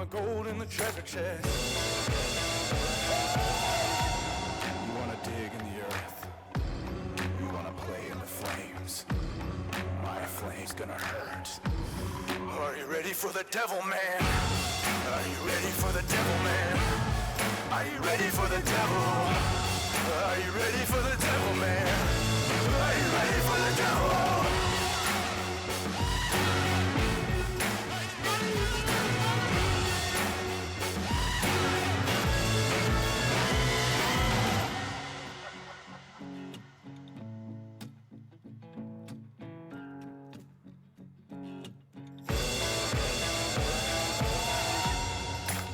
the gold in the treasure chest. You wanna dig in the earth. You wanna play in the flames. My flame's gonna hurt. Are you ready for the devil, man? Are you ready for the devil, man? Are you ready for the devil? Are you ready for the devil, man? Are you ready for the devil?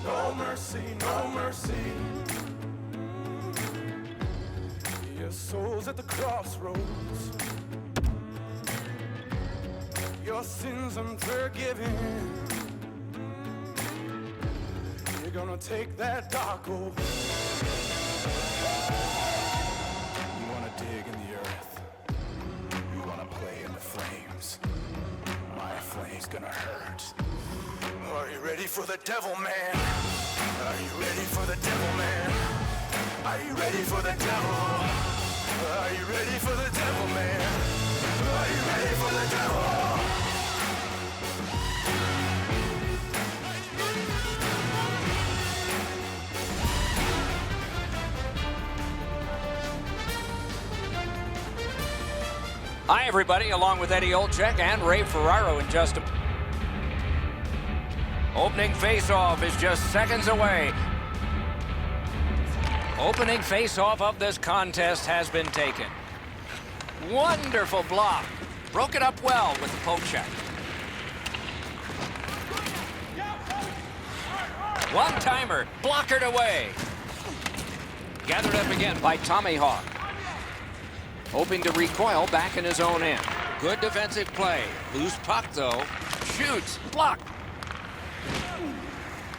No mercy, no mercy. Your soul's at the crossroads. Your sins unforgiven. You're gonna take that dark oath. You wanna dig in the earth. You wanna play in the flames. My flame's gonna hurt. Are you ready for the devil, man? Are you ready for the devil, man? Are you ready for the devil? Are you ready for the devil, man? Are you ready for the devil? Hi, everybody, along with Eddie Olczyk and Ray Ferraro in just a... Opening face-off is just seconds away. Opening face-off of this contest has been taken. Wonderful block. Broke it up well with the poke check. One-timer, blockered away. Gathered up again by Tommy Hawk. Hoping to recoil back in his own end. Good defensive play. Loose puck, though. Shoots. Blocked.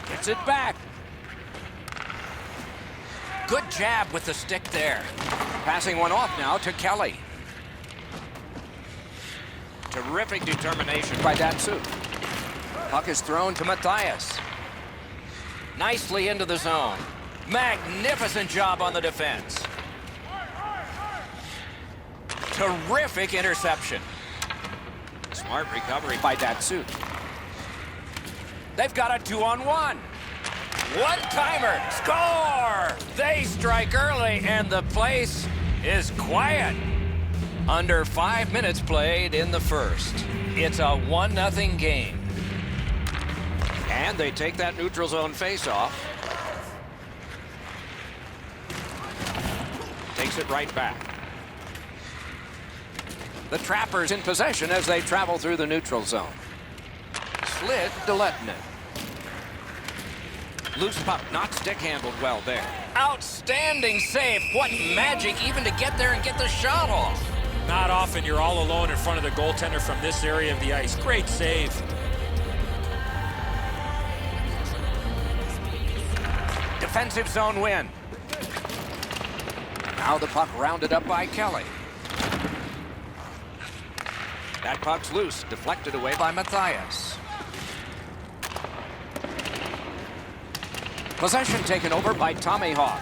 Gets it back. Good jab with the stick there. Passing one off now to Kelly. Terrific determination by Datsu. Puck is thrown to Matthias. Nicely into the zone. Magnificent job on the defense. Terrific interception. Smart recovery by Datsu. They've got a 2-on-1. One-timer. Score! They strike early, and the place is quiet. Under 5 minutes played in the first. It's a 1-0 game. And they take that neutral zone face-off. Takes it right back. The Trappers in possession as they travel through the neutral zone. Slid to Lettinen. Loose puck, not stick-handled well there. Outstanding save. What magic even to get there and get the shot off. Not often you're all alone in front of the goaltender from this area of the ice. Great save. Defensive zone win. Now the puck rounded up by Kelly. That puck's loose, deflected away by Matthias. Possession taken over by Tommy Hawk.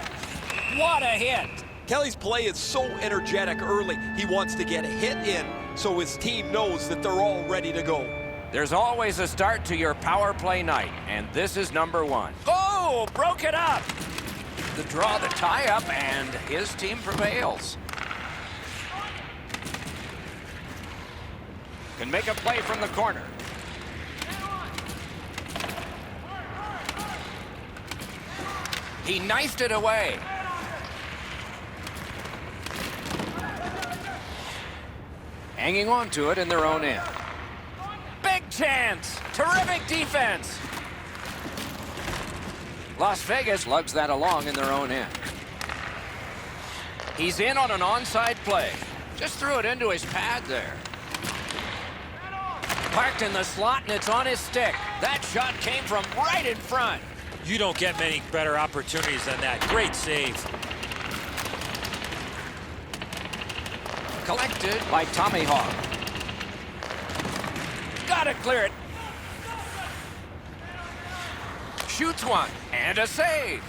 What a hit! Kelly's play is so energetic early. He wants to get a hit in so his team knows that they're all ready to go. There's always a start to your power play night, and this is number one. Oh, broke it up! The draw, the tie-up, and his team prevails. Can make a play from the corner. He knifed it away. Hanging on to it in their own end. Big chance! Terrific defense! Las Vegas lugs that along in their own end. He's in on an onside play. Just threw it into his pad there. Parked in the slot, and it's on his stick. That shot came from right in front. You don't get many better opportunities than that. Great save. Collected by Tommy Hawk. Gotta clear it. shoots one, and a save.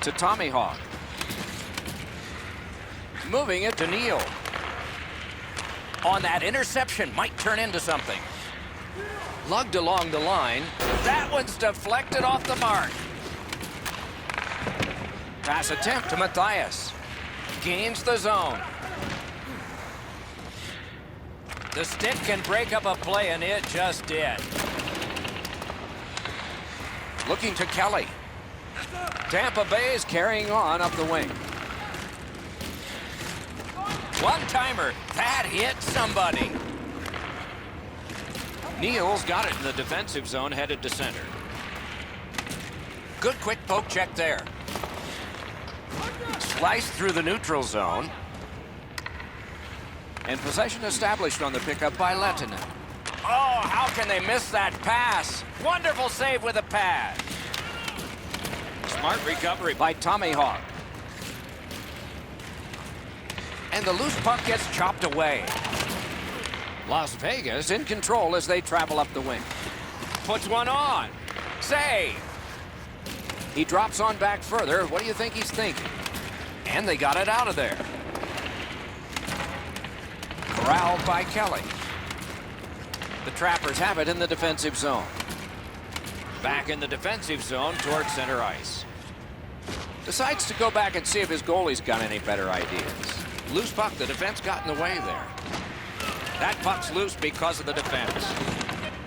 To Tommy Hawk. Moving it to Neal. On that interception, might turn into something. Lugged along the line. That one's deflected off the mark. Pass attempt to Matthias. Gains the zone. The stick can break up a play, and it just did. Looking to Kelly. Tampa Bay is carrying on up the wing. One-timer. That hit somebody. Neal's got it in the defensive zone, headed to center. Good quick poke check there. Sliced through the neutral zone. And possession established on the pickup by Lehtinen. Oh, how can they miss that pass? Wonderful save with a pad. Smart recovery by Tommy Hawk. And the loose puck gets chopped away. Las Vegas in control as they travel up the wing. Puts one on. Save. He drops on back further. What do you think he's thinking? And they got it out of there. Corralled by Kelly. The Trappers have it in the defensive zone. Back in the defensive zone towards center ice. Decides to go back and see if his goalie's got any better ideas. Loose puck, the defense got in the way there. That puck's loose because of the defense.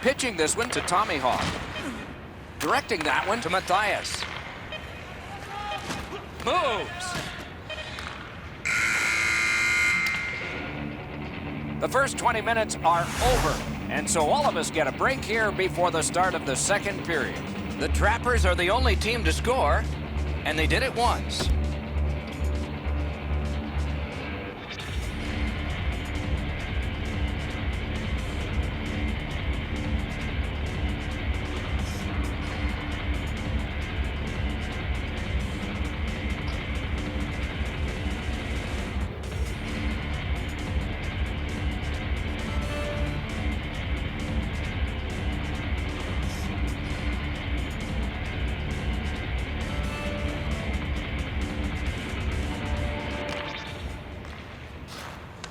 Pitching this one to Tommy Hawk. Directing that one to Matthias. Moves. The first 20 minutes are over, and so all of us get a break here before the start of the second period. The Trappers are the only team to score, and they did it once.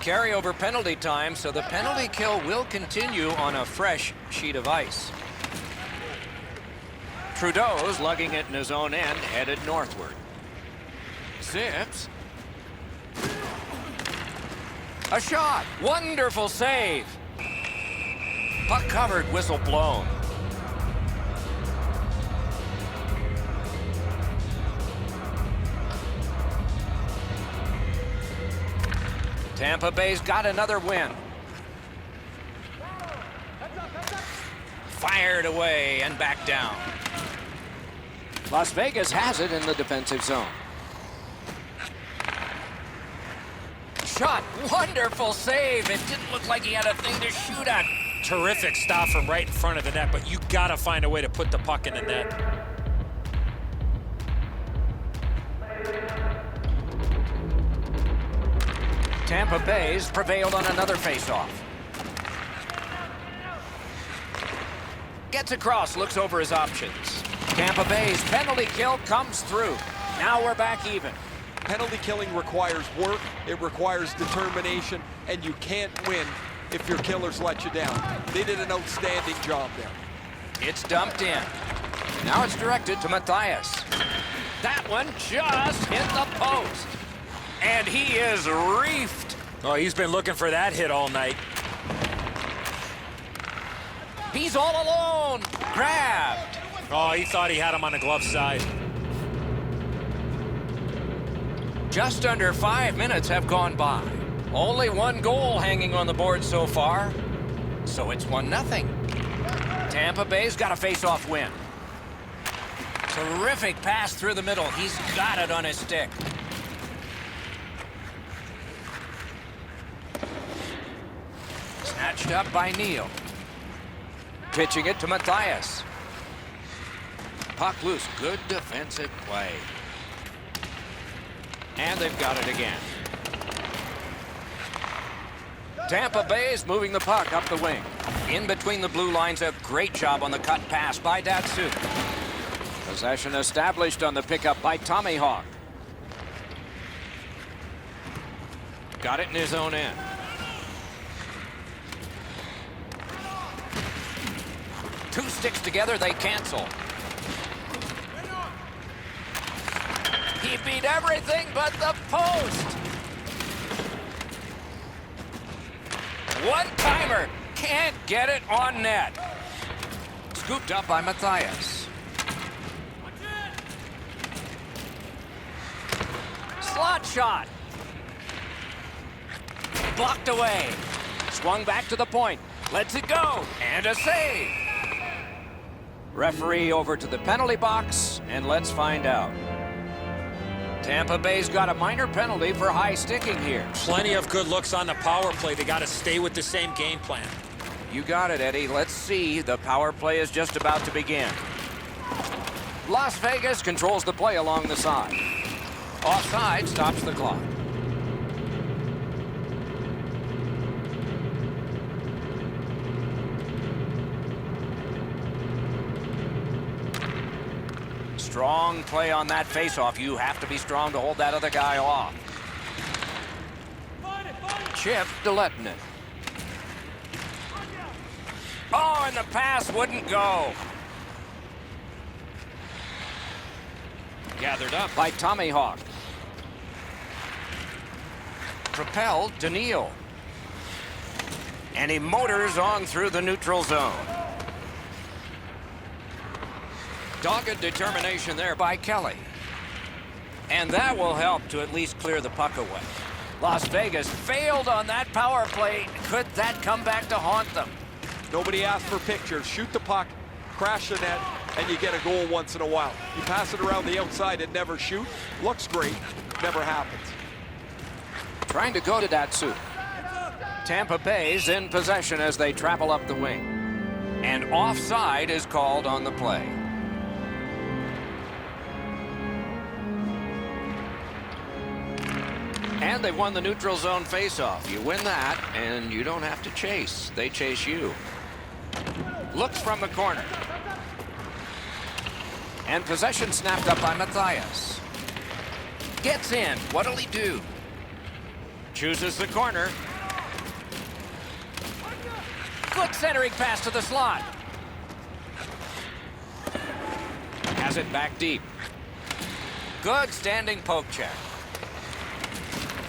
Carryover penalty time, so the penalty kill will continue on a fresh sheet of ice. Trudeau's lugging it in his own end, headed northward. Zips. A shot. Wonderful save. Puck covered, whistle blown. Tampa Bay's got another win. Fired away and back down. Las Vegas has it in the defensive zone. Shot. Wonderful save. It didn't look like he had a thing to shoot at. Terrific stop from right in front of the net, but you got to find a way to put the puck in the net. Tampa Bay's prevailed on another faceoff. Gets across, looks over his options. Tampa Bay's penalty kill comes through. Now we're back even. Penalty killing requires work, it requires determination, and you can't win if your killers let you down. They did an outstanding job there. It's dumped in. Now it's directed to Matthias. That one just hit the post. And he is reefed. Oh, he's been looking for that hit all night. He's all alone. Grabbed. Oh, he thought he had him on the glove side. Just under 5 minutes have gone by. Only one goal hanging on the board so far. So it's 1-0. Tampa Bay's got a face-off win. Terrific pass through the middle. He's got it on his stick. Snatched up by Neal. Pitching it to Matthias. Puck loose. Good defensive play. And they've got it again. Tampa Bay's moving the puck up the wing. In between the blue lines, a great job on the cut pass by Datsyuk. Possession established on the pickup by Tommy Hawk. Got it in his own end. Two sticks together, they cancel. He beat everything but the post. One-timer. Can't get it on net. Scooped up by Matthias. Slot shot. Blocked away. Swung back to the point. Lets it go. And a save. Referee over to the penalty box, and let's find out. Tampa Bay's got a minor penalty for high sticking here. Plenty of good looks on the power play. They got to stay with the same game plan. You got it, Eddie. Let's see. The power play is just about to begin. Las Vegas controls the play along the side. Offside stops the clock. Strong play on that faceoff. You have to be strong to hold that other guy off. Chip to Lettinen. Oh, and the pass wouldn't go. Gathered up by Tommy Hawk. Propelled to Neal. And he motors on through the neutral zone. Dogged determination there by Kelly. And that will help to at least clear the puck away. Las Vegas failed on that power play. Could that come back to haunt them? Nobody asked for pictures. Shoot the puck, crash the net, and you get a goal once in a while. You pass it around the outside and never shoot. Looks great. Never happens. Trying to go to Datsu. Tampa Bay's in possession as they travel up the wing. And offside is called on the play. And they've won the neutral zone faceoff. You win that, and you don't have to chase. They chase you. Looks from the corner. And possession snapped up by Matthias. Gets in. What'll he do? Chooses the corner. Good centering pass to the slot. Has it back deep. Good standing poke check.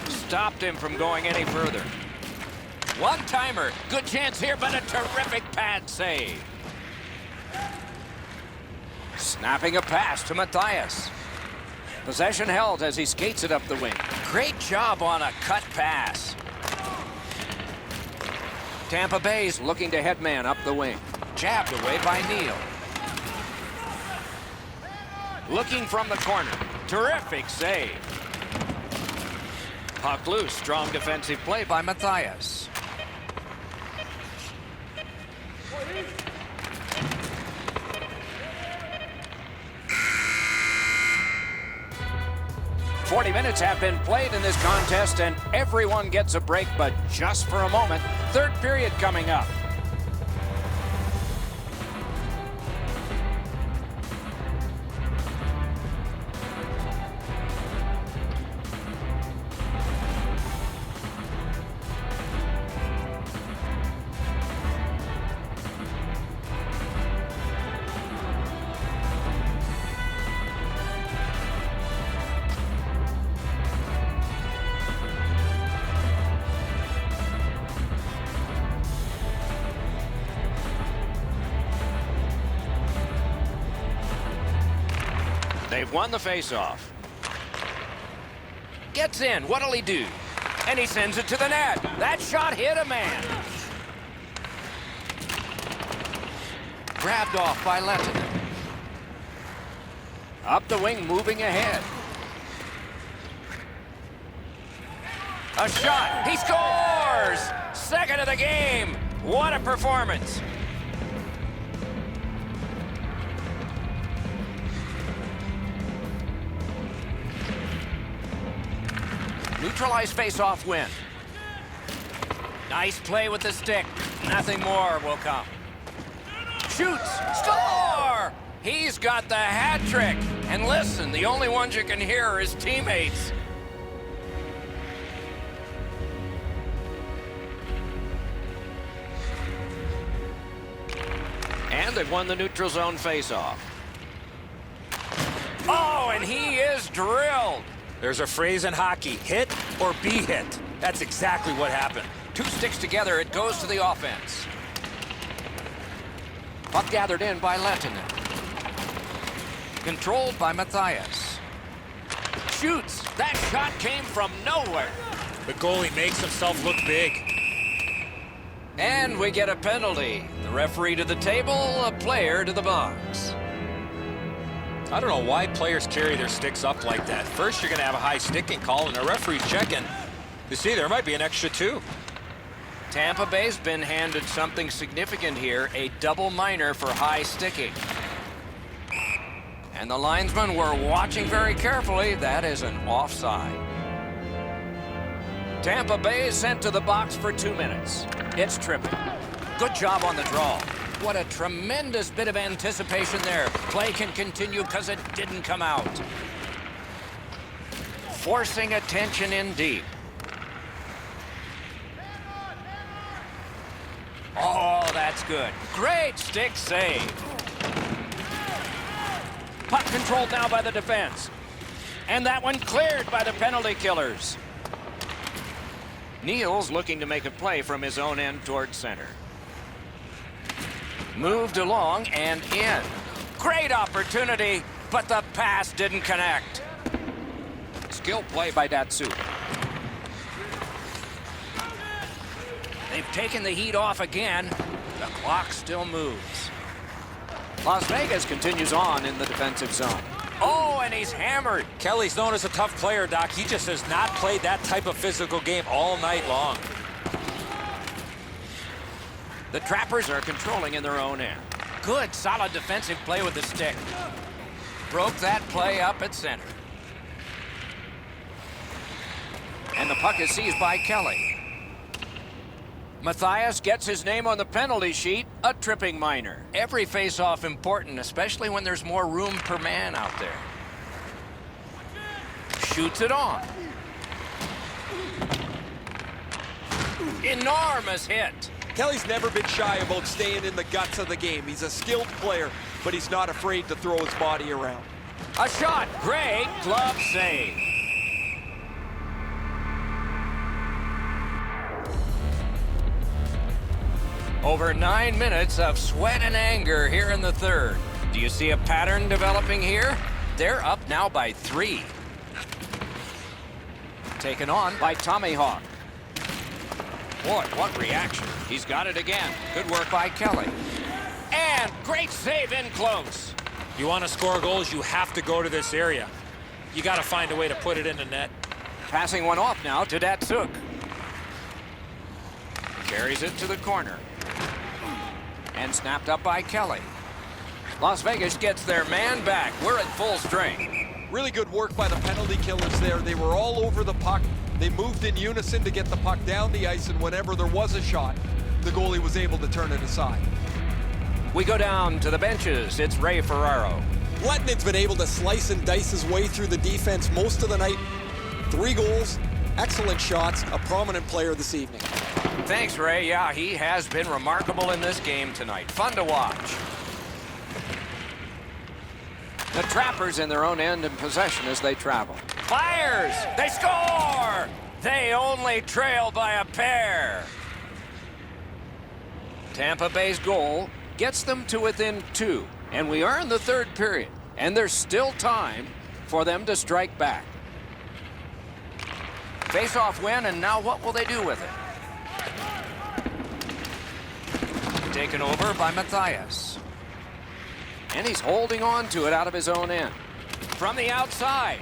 Stopped him from going any further. One-timer. Good chance here, but a terrific pad save. Snapping a pass to Matthias. Possession held as he skates it up the wing. Great job on a cut pass. Tampa Bay's looking to headman up the wing. Jabbed away by Neal. Looking from the corner. Terrific save. Puck loose. Strong defensive play by Matthias. "40 minutes have been played in this contest, and everyone gets a break, but just for a moment. Third period coming up. They've won the faceoff. Gets in. What'll he do? And he sends it to the net. That shot hit a man. Grabbed off by Lettinen. Up the wing, moving ahead. A shot. He scores! Second of the game. What a performance. Neutralized face-off win. Nice play with the stick. Nothing more will come. Shoots. Score! He's got the hat trick. And listen, the only ones you can hear are his teammates. And they've won the neutral zone faceoff. Oh, and he is drilled. There's a phrase in hockey, hit or be hit. That's exactly what happened. Two sticks together, it goes to the offense. Puck gathered in by Lehtinen. Controlled by Matthias. Shoots. That shot came from nowhere. The goalie makes himself look big. And we get a penalty. The referee to the table, a player to the box. I don't know why players carry their sticks up like that. First, you're going to have a high sticking call, and the referee's checking. You see, there might be an extra 2. Tampa Bay's been handed something significant here, a double minor for high sticking. And the linesmen were watching very carefully. That is an offside. Tampa Bay is sent to the box for 2 minutes. It's tripping. Good job on the draw. What a tremendous bit of anticipation there. Play can continue because it didn't come out. Forcing attention in deep. Oh, that's good. Great stick save. Puck controlled now by the defense. And that one cleared by the penalty killers. Neal's looking to make a play from his own end toward center. Moved along and in. Great opportunity, but the pass didn't connect. Skill play by Datsuk. They've taken the heat off again. The clock still moves. Las Vegas continues on in the defensive zone. Oh, and he's hammered. Kelly's known as a tough player, Doc. He just has not played that type of physical game all night long. The Trappers are controlling in their own end. Good, solid defensive play with the stick. Broke that play up at center. And the puck is seized by Kelly. Matthias gets his name on the penalty sheet, a tripping minor. Every face-off important, especially when there's more room per man out there. Shoots it on. Enormous hit. Kelly's never been shy about staying in the guts of the game. He's a skilled player, but he's not afraid to throw his body around. A shot. Great glove save. Over 9 minutes of sweat and anger here in the third. Do you see a pattern developing here? They're up now by 3. Taken on by Tommy Hawk. Boy, what reaction. He's got it again. Good work by Kelly. And great save in close. You want to score goals, you have to go to this area. You got to find a way to put it in the net. Passing one off now to Datsuk. Carries it to the corner. And snapped up by Kelly. Las Vegas gets their man back. We're at full strength. Really good work by the penalty killers there. They were all over the puck. They moved in unison to get the puck down the ice, and whenever there was a shot, the goalie was able to turn it aside. We go down to the benches. It's Ray Ferraro. Lettinen's been able to slice and dice his way through the defense most of the night. 3 goals, excellent shots, a prominent player this evening. Thanks, Ray. Yeah, he has been remarkable in this game tonight. Fun to watch. The Trappers in their own end in possession as they travel. Fires! They score! They only trail by a pair. Tampa Bay's goal gets them to within 2. And we are in the third period. And there's still time for them to strike back. Face-off win, and now what will they do with it? Taken over by Matthias. And he's holding on to it out of his own end. From the outside.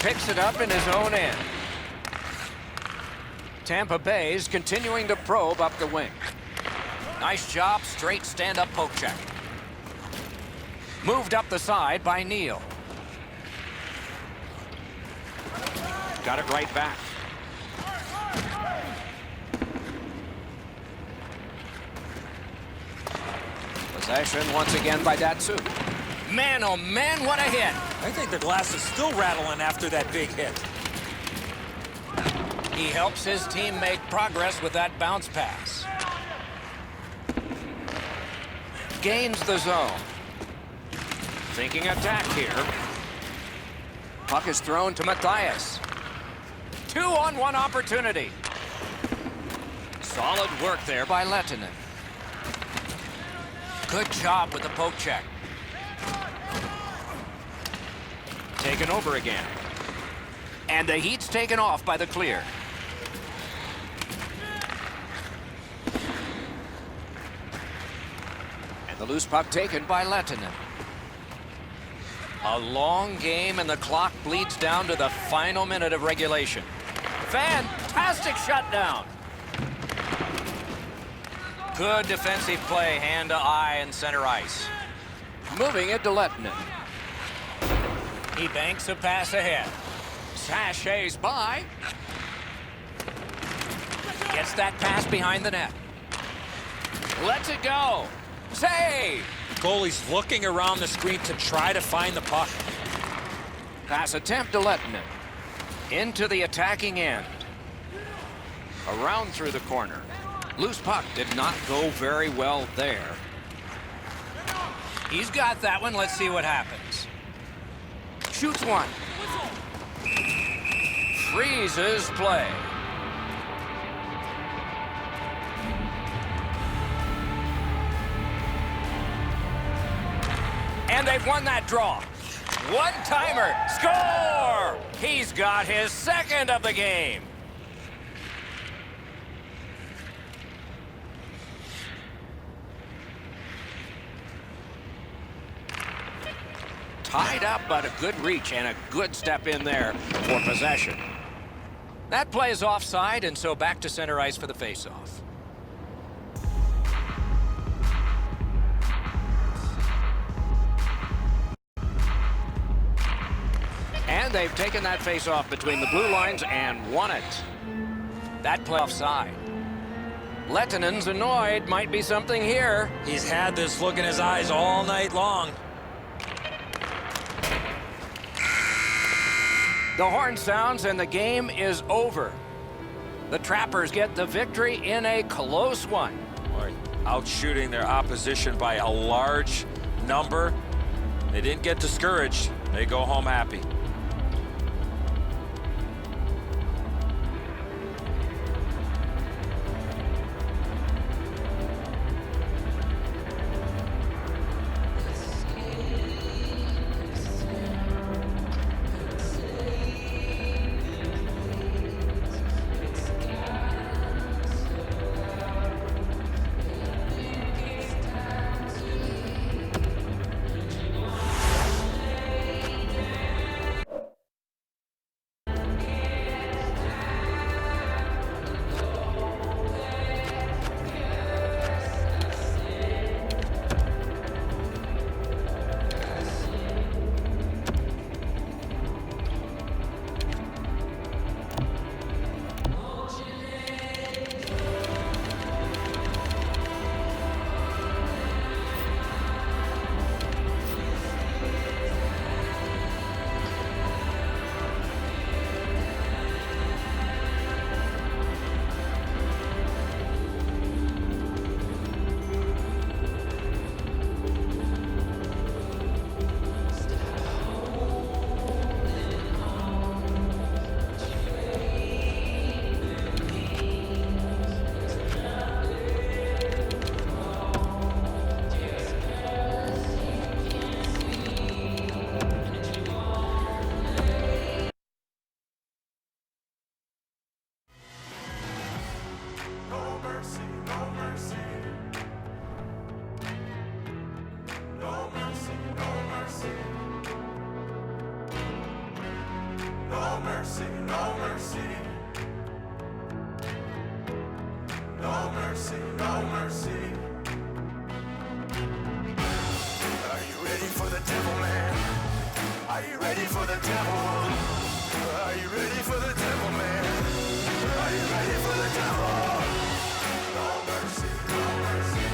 Picks it up in his own end. Tampa Bay's continuing to probe up the wing. Nice job, straight stand-up poke check. Moved up the side by Neal. Got it right back. Possession once again by Datsu. Man, oh man, what a hit. I think the glass is still rattling after that big hit. He helps his team make progress with that bounce pass. Gains the zone. Thinking attack here. Puck is thrown to Matthias. 2-on-1 opportunity. Solid work there by Lehtinen. Good job with the poke check. Taken over again. And the heat's taken off by the clear. And the loose puck taken by Lehtinen. A long game, and the clock bleeds down to the final minute of regulation. Fantastic shutdown. Good defensive play, hand to eye and center ice. Moving it to Lehtinen. He banks a pass ahead. Sashays by. Gets that pass behind the net. Lets it go. Save! Goalie's looking around the screen to try to find the puck. Pass attempt to Lehtinen. Into the attacking end. Around through the corner. Loose puck did not go very well there. He's got that one. Let's see what happens. Shoots one. Freezes play. And they've won that draw. One-timer. Score! He's got his second of the game. Tied up, but a good reach and a good step in there for possession. That play is offside, and so back to center ice for the faceoff. And they've taken that faceoff between the blue lines and won it. That play offside. Lehtinen's annoyed. Might be something here. He's had this look in his eyes all night long. The horn sounds and the game is over. The Trappers get the victory in a close one. Boy, out shooting their opposition by a large number. They didn't get discouraged. They go home happy. mercy, no mercy. No mercy, no mercy. Are you ready for the devil, man? Are you ready for the devil? Are you ready for the devil, man? Are you ready for the devil? No mercy, no mercy.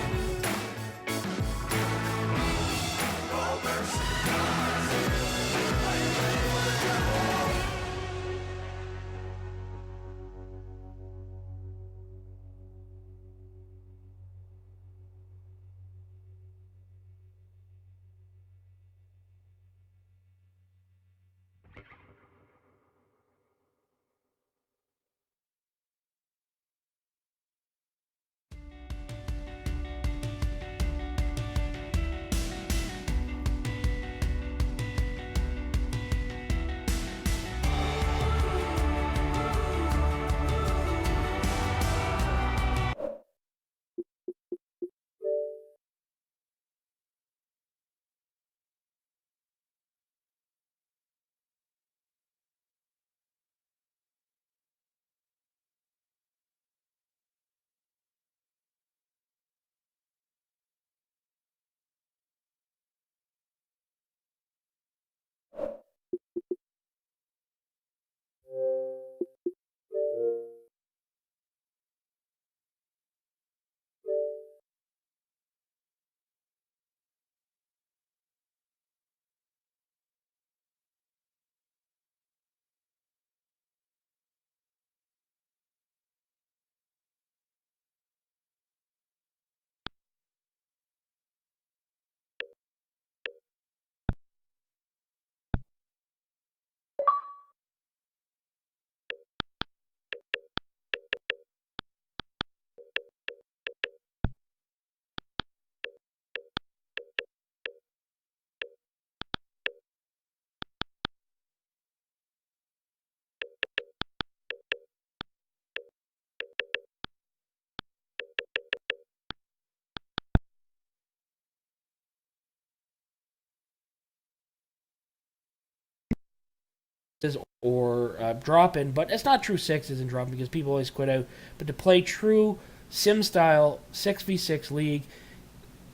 or drop-in, but it's not true sixes and drop-in because people always quit out. But to play true sim-style 6v6 league,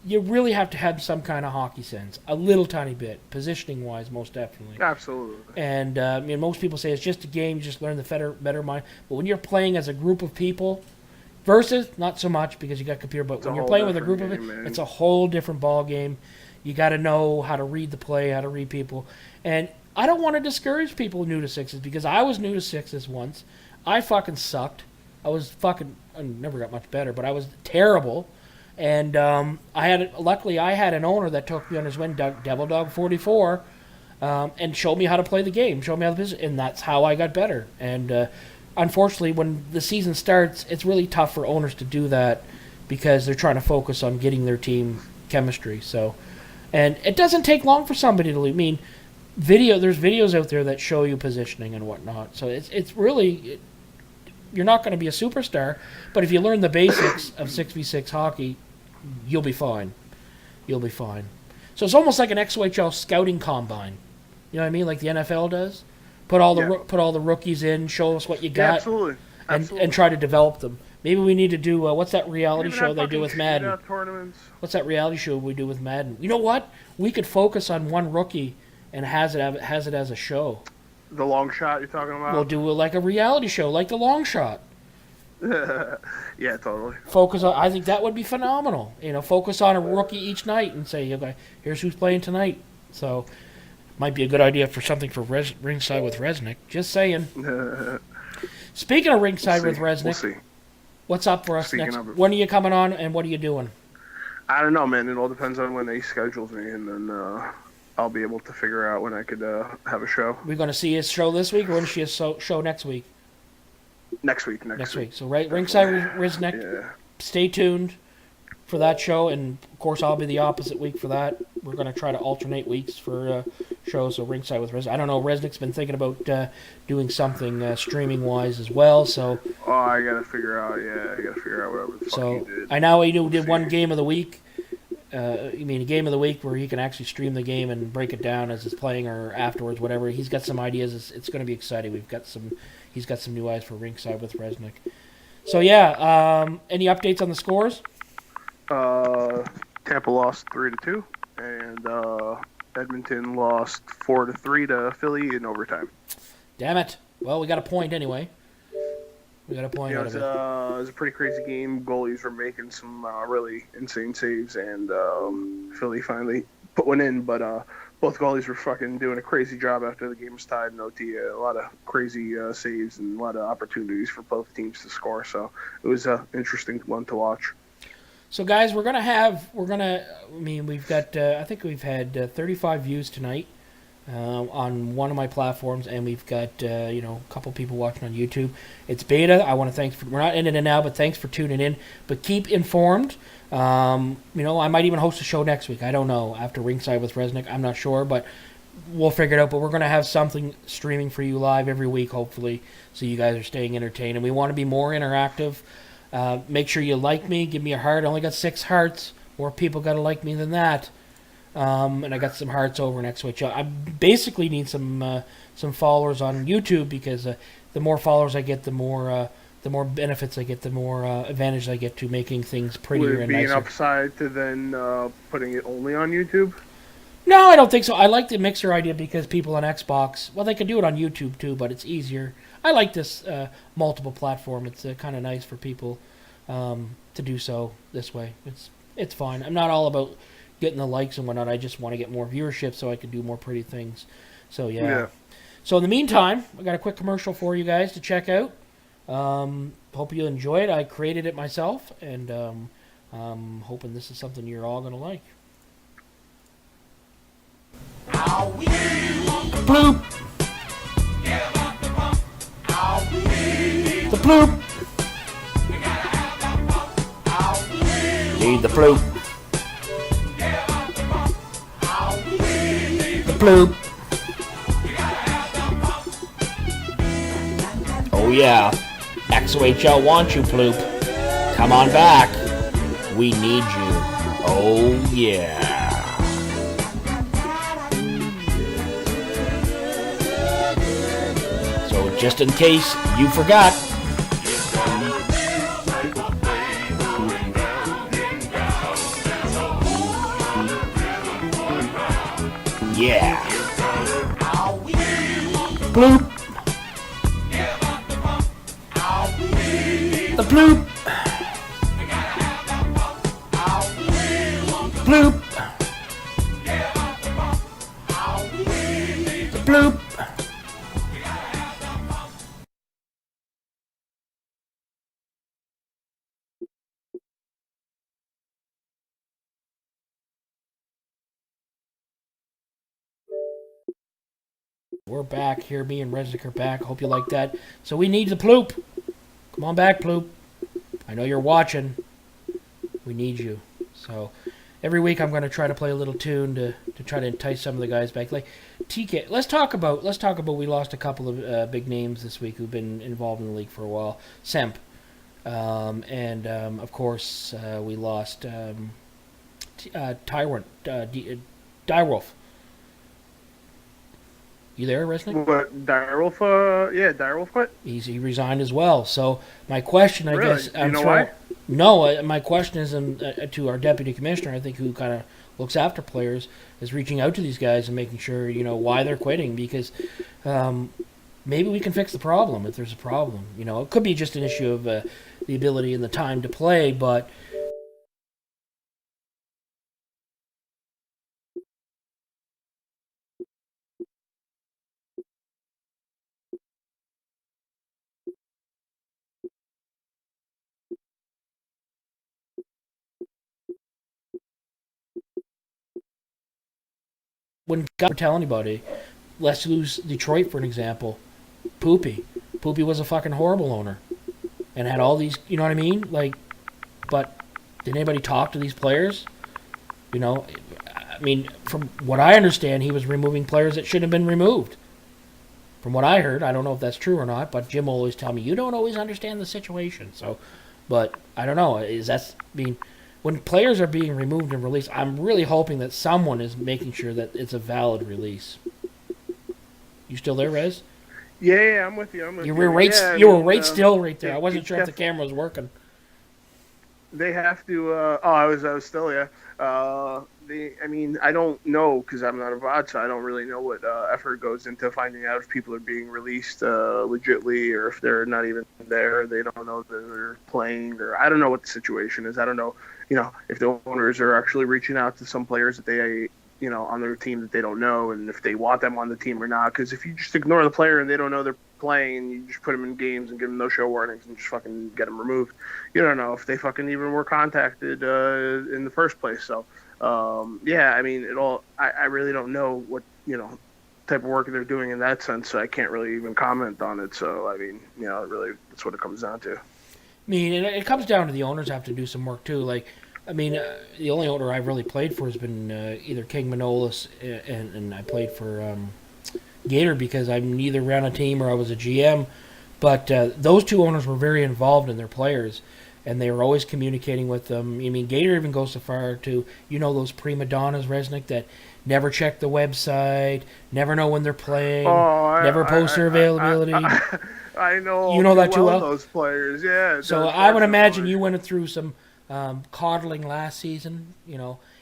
you really have to have some kind of hockey sense, a little tiny bit, positioning-wise, most definitely. Absolutely. And most people say it's just a game, you just learn the better mind. But when you're playing as a group of people, versus not so much because you got computer, but when you're playing with a group of it, it's a whole different ball game. You got to know how to read the play, how to read people, and I don't want to discourage people new to sixes because I was new to sixes once. I fucking sucked. I never got much better, but I was terrible. And luckily I had an owner that took me on his win, Devil Dog 44, and showed me how to play the game, showed me how to business, and that's how I got better. And unfortunately, when the season starts, it's really tough for owners to do that because they're trying to focus on getting their team chemistry. So, and it doesn't take long for somebody to leave. I mean, there's videos out there that show you positioning and whatnot. So it's really, you're not going to be a superstar, but if you learn the basics of 6v6 hockey, you'll be fine. You'll be fine. So it's almost like an XOHL scouting combine. You know what I mean? Like the NFL does. Put all the rookies in, show us what you got, Yeah, absolutely. And try to develop them. Maybe we need to do what's that reality show they do with Madden? Shootout tournaments. What's that reality show we do with Madden? You know what? We could focus on one rookie and has it as a show. The long shot you're talking about? We'll do like a reality show, like the long shot. Yeah, totally. I think that would be phenomenal. Focus on a rookie each night and say, okay, here's who's playing tonight. So, might be a good idea for something for Ringside with Resnick. Just saying. Speaking of Ringside with Resnick, what's up for us next? When are you coming on and what are you doing? I don't know, man. It all depends on when they schedules me, and then I'll be able to figure out when I could have a show. We're going to see his show this week, or when she a show next week? Next week. So Ringside with Resnick. Yeah. Stay tuned for that show, and of course I'll be the opposite week for that. We're going to try to alternate weeks for shows. So Ringside with Resnick. I don't know. Resnick's been thinking about doing something streaming wise as well. So. Oh, I gotta figure out. Yeah, I gotta figure out whatever the fuck he did. I know he did one game of the week. A game of the week where he can actually stream the game and break it down as it's playing or afterwards, whatever. He's got some ideas. It's going to be exciting. He's got some new eyes for Ringside with Resnick. So yeah, any updates on the scores? Tampa lost 3-2, and Edmonton lost 4-3 to Philly in overtime. Damn it! Well, we got a point anyway. We got a point out of it. It was a pretty crazy game. Goalies were making some really insane saves, and Philly finally put one in. But both goalies were fucking doing a crazy job after the game was tied in OT. A lot of crazy saves and a lot of opportunities for both teams to score. So it was an interesting one to watch. So guys, we've got, I think we've had 35 views tonight on one of my platforms, and we've got, a couple people watching on YouTube. It's beta. I want to thank we're not in it now, but thanks for tuning in. But keep informed. I might even host a show next week. I don't know. After Ringside with Resnick, I'm not sure, but we'll figure it out. But we're going to have something streaming for you live every week, hopefully, so you guys are staying entertained. And we want to be more interactive. Make sure you like me. Give me a heart. I only got 6 hearts. More people got to like me than that. And I got some hearts over in XOHL. I basically need some followers on YouTube because the more followers I get, the more benefits I get, the more advantage I get to making things prettier and nicer. Would it be an upside to then putting it only on YouTube? No, I don't think so. I like the mixer idea because people on Xbox, well, they can do it on YouTube too, but it's easier. I like this multiple platform. It's kind of nice for people to do so this way. It's fine. I'm not all about getting the likes and whatnot. I just want to get more viewership so I can do more pretty things. So yeah. So in the meantime, I got a quick commercial for you guys to check out. Hope you enjoy it. I created it myself, and I'm hoping this is something you're all going to like. Bloop! The bloop! Need the bloop! The bloop! Oh yeah, XOHL wants you, bloop. Come on back. We need you. Oh yeah. just in case you forgot. Yeah. Bloop. The bloop. Bloop. The bloop. We're back here. Me and Resnick are back. Hope you like that. So we need the ploop. Come on back, ploop. I know you're watching. We need you. So every week I'm going to try to play a little tune to try to entice some of the guys back. Like TK, let's talk about we lost a couple of big names this week who've been involved in the league for a while. Semp. And of course we lost Tyrant, Direwolf. You there, Resnick? What, Direwolf? Yeah, Direwolf quit? He resigned as well. So my question, I Really? guess... You know why? No, my question is to our deputy commissioner, I think, who kind of looks after players, is reaching out to these guys and making sure, why they're quitting, because maybe we can fix the problem if there's a problem. It could be just an issue of the ability and the time to play, but... When God tell anybody, let's use Detroit for an example. Poopy was a fucking horrible owner, and had all these, you know what I mean? But did anybody talk to these players? From what I understand, he was removing players that shouldn't have been removed. From what I heard, I don't know if that's true or not, but Jim will always tell me, you don't always understand the situation. So, but I don't know. When players are being removed and released, I'm really hoping that someone is making sure that it's a valid release. You still there, Rez? Yeah, I'm with you. You were right still right there. I wasn't sure if the camera was working. They have to. I was still, yeah. I don't know because I'm not a VOD, so I don't really know what effort goes into finding out if people are being released legitly or if they're not even there. They don't know that they're playing, or I don't know what the situation is. I don't know, if the owners are actually reaching out to some players that they, on their team that they don't know, and if they want them on the team or not. Because if you just ignore the player and they don't know they're playing, and you just put them in games and give them no-show warnings and just fucking get them removed, you don't know if they fucking even were contacted in the first place. So, I really don't know what, type of work they're doing in that sense, so I can't really even comment on it. So, really, that's what it comes down to. It comes down to the owners have to do some work, too. The only owner I've really played for has been either King Manolis, and I played for Gator because I'm neither ran a team or I was a GM. But those two owners were very involved in their players, and they were always communicating with them. Gator even goes so far to, those prima donnas, Resnick, that never check the website, never know when they're playing, never post their availability. I know. You know that too well? Those players, yeah. So I would imagine you went through some coddling last season.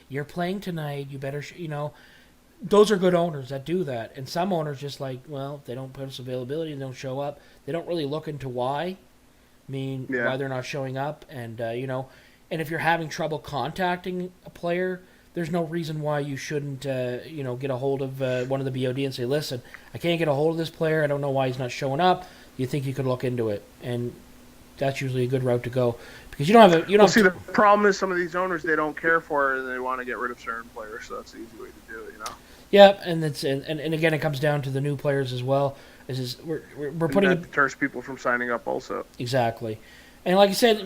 You're playing tonight. You better, those are good owners that do that. And some owners just if they don't post availability and don't show up, they don't really look into why. Why they're not showing up. And, and if you're having trouble contacting a player, there's no reason why you shouldn't, get a hold of one of the BOD and say, listen, I can't get a hold of this player. I don't know why he's not showing up. You think you could look into it? And that's usually a good route to go because you don't have the problem is some of these owners, they don't care for it and they want to get rid of certain players, so that's the easy way to do it, Yeah, and again, it comes down to the new players as well. We're putting that deters people from signing up also. Exactly, and like I said,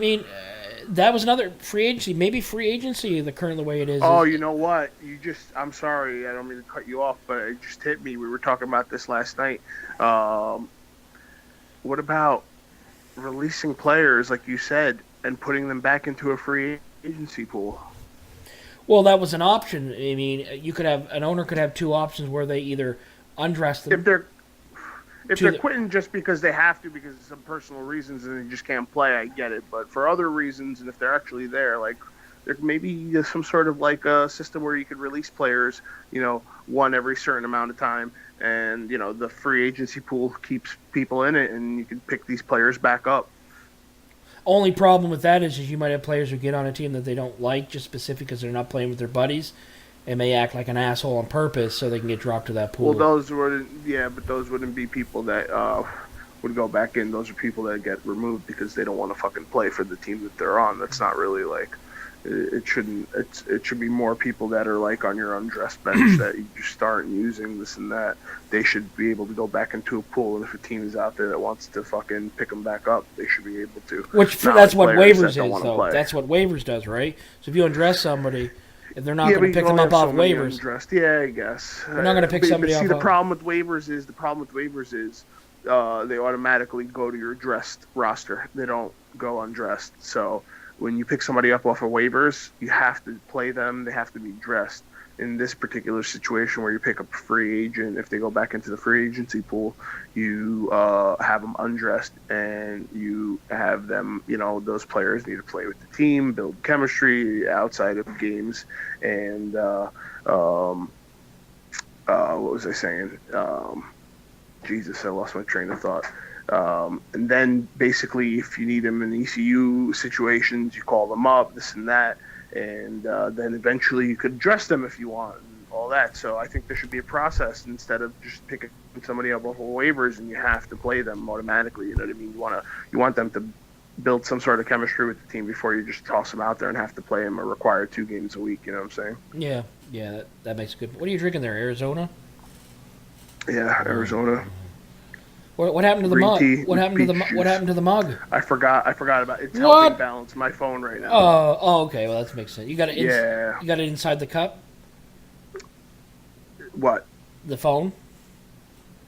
that was another free agency. Maybe free agency, the current the way it is. Oh, you know what? I'm sorry, I don't mean to cut you off, but it just hit me. We were talking about this last night. What about releasing players, like you said, and putting them back into a free agency pool? Well, that was an option. An owner could have two options where they either undress them. if they're quitting just because they have to, because of some personal reasons, and they just can't play, I get it. But for other reasons, and if they're actually there, like there maybe some sort of like a system where you could release players, one every certain amount of time, and the free agency pool keeps people in it, and you can pick these players back up. Only problem with that is you might have players who get on a team that they don't like just specific because they're not playing with their buddies, and may act like an asshole on purpose so they can get dropped to that pool. Well, those wouldn't be people that would go back in. Those are people that get removed because they don't want to fucking play for the team that they're on. That's not really like it shouldn't. It should be more people that are like on your undressed bench that you just start using this and that. They should be able to go back into a pool, and if a team is out there that wants to fucking pick them back up, they should be able to. That's what waivers is, though. That's what waivers does, right? So if you undress somebody, if they're not going to pick them up off waivers, undressed. Yeah, I guess they're not going to pick somebody up. See, the problem with waivers is they automatically go to your dressed roster. They don't go undressed. So when you pick somebody up off of waivers, you have to play them. They have to be dressed. In this particular situation where you pick up a free agent, if they go back into the free agency pool, you have them undressed, and you have them, those players need to play with the team, build chemistry outside of games, and what was I saying? Jesus, I lost my train of thought. And then basically, if you need them in ECU situations, you call them up, this and that. And then eventually you could dress them if you want and all that. So I think there should be a process instead of just picking somebody up off of waivers and you have to play them automatically. You know what I mean? You want them to build some sort of chemistry with the team before you just toss them out there and have to play them or require 2 games a week. You know what I'm saying? Yeah, that makes good. What are you drinking there? Arizona? Yeah, Arizona. What happened to the mug? What happened to the mug? I forgot about it. It's helping balance my phone right now. Oh, okay. Well, that makes sense. You got it. You got it inside the cup. What? The phone?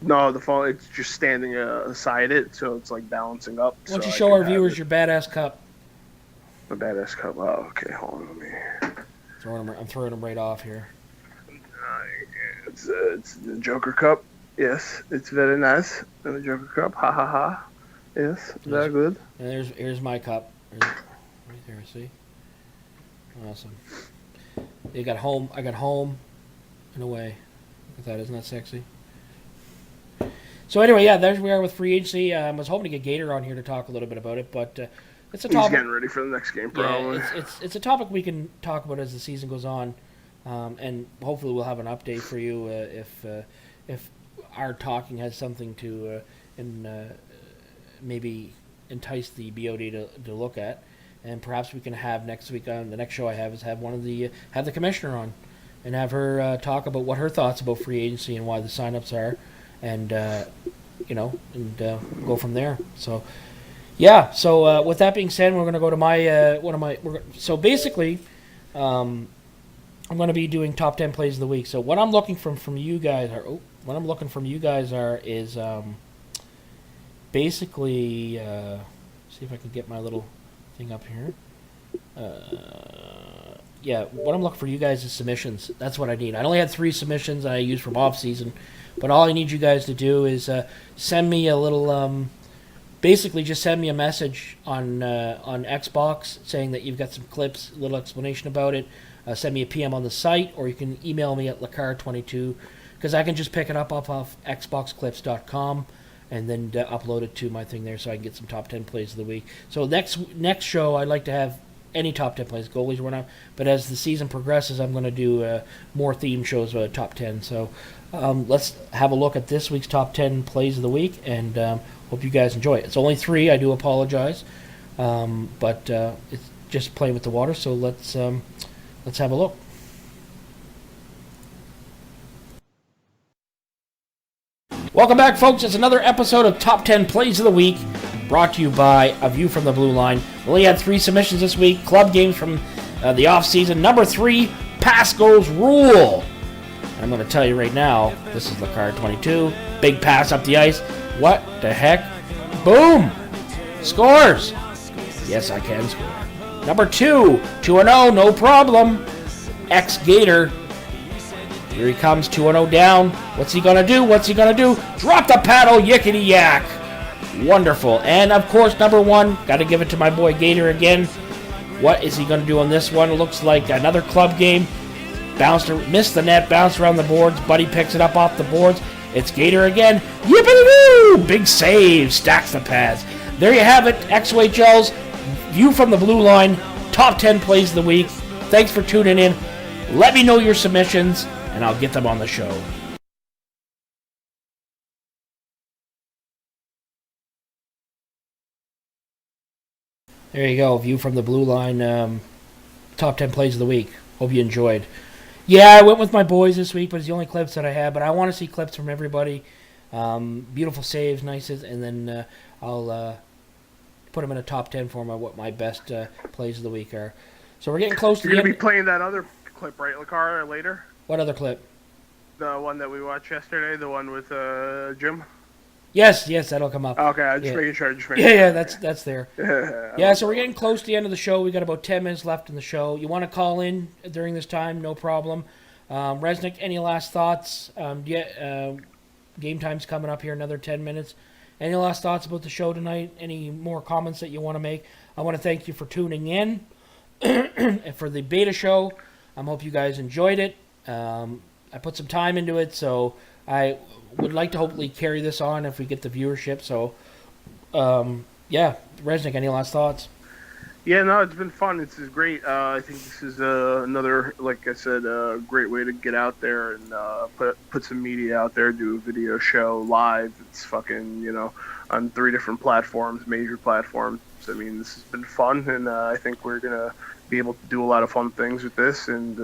No, the phone. It's just standing aside it, so it's like balancing up. Why don't you show our viewers your badass cup? My badass cup. Oh, okay. Hold on, I'm throwing them right off here. It's the Joker cup. Yes, it's very nice. And the Joker cup, ha ha ha. Yes, very good. And here's my cup. Right there, see? Awesome. I got home and away. Look at that, isn't that sexy? So anyway, there we are with free agency. I was hoping to get Gator on here to talk a little bit about it, but it's a topic. He's getting ready for the next game, probably. Yeah, it's a topic we can talk about as the season goes on, and hopefully we'll have an update for you if our talking has something to maybe entice the BOD to look at, and perhaps we can have next week on the next show I have have the commissioner on, and have her talk about what her thoughts about free agency and why the signups are, and go from there. So yeah. So with that being said, we're going to go to my so basically. I'm going to be doing top 10 plays of the week. So what I'm looking from you guys is basically see if I can get my little thing up here. What I'm looking for you guys is submissions. That's what I need. I only had 3 submissions I used from off season, but all I need you guys to do is send me a little. Basically, just send me a message on Xbox saying that you've got some clips, a little explanation about it. Send me a PM on the site, or you can email me at lacar22, because I can just pick it up off xboxclips.com and then upload it to my thing there so I can get some top 10 plays of the week. So next show, I'd like to have any top 10 plays. Goalies were not, but as the season progresses, I'm going to do more theme shows with top 10. So let's have a look at this week's top 10 plays of the week, and hope you guys enjoy it. It's only 3. I do apologize, but it's just playing with the water. So let's have a look. Welcome back, folks. It's another episode of Top 10 Plays of the Week, brought to you by A View from the Blue Line. We only had 3 submissions this week. Club games from the off-season. Number 3, pass goes rule. And I'm going to tell you right now, this is Lacar22. Big pass up the ice. What the heck? Boom! Scores! Yes, I can score. Number 2, 2-0, no problem. Ex-Gator. Here he comes, 2-0 down. What's he gonna do? What's he gonna do? Drop the paddle, yickety yak. Wonderful. And of course, number one, gotta give it to my boy Gator again. What is he gonna do on this one? It looks like another club game. Missed the net, bounced around the boards. Buddy picks it up off the boards. It's Gator again. Yippee-doo! Big save, stacks the pads. There you have it, XOHL's View from the Blue Line, top 10 plays of the week. Thanks for tuning in. Let me know your submissions, and I'll get them on the show. There you go, View from the Blue Line, top 10 plays of the week. Hope you enjoyed. Yeah, I went with my boys this week, but it's the only clips that I have. But I want to see clips from everybody. Beautiful saves, nice, and then I'll put them in a top 10 form of what my best plays of the week are. So we're getting close to You're the going end. to be playing that other clip, right, Lacar, later? What other clip? The one that we watched yesterday, the one with Jim? Yes, that'll come up. Okay, I'm just Yeah. making sure. Yeah, that's there. Yeah. Yeah, so we're getting close to the end of the show. We got about 10 minutes left in the show. You want to call in during this time, no problem. Resnick, any last thoughts? Game time's coming up here, another 10 minutes. Any last thoughts about the show tonight? Any more comments that you want to make? I want to thank you for tuning in and for the beta show. I hope you guys enjoyed it. I put some time into it, so I would like to hopefully carry this on if we get the viewership. So, yeah, Resnick, any last thoughts? Yeah, no, it's been fun. This is great. I think this is another, like I said, great way to get out there and put some media out there, do a video show live. It's fucking, on 3 different platforms, major platforms. I mean, this has been fun, and I think we're going to be able to do a lot of fun things with this, and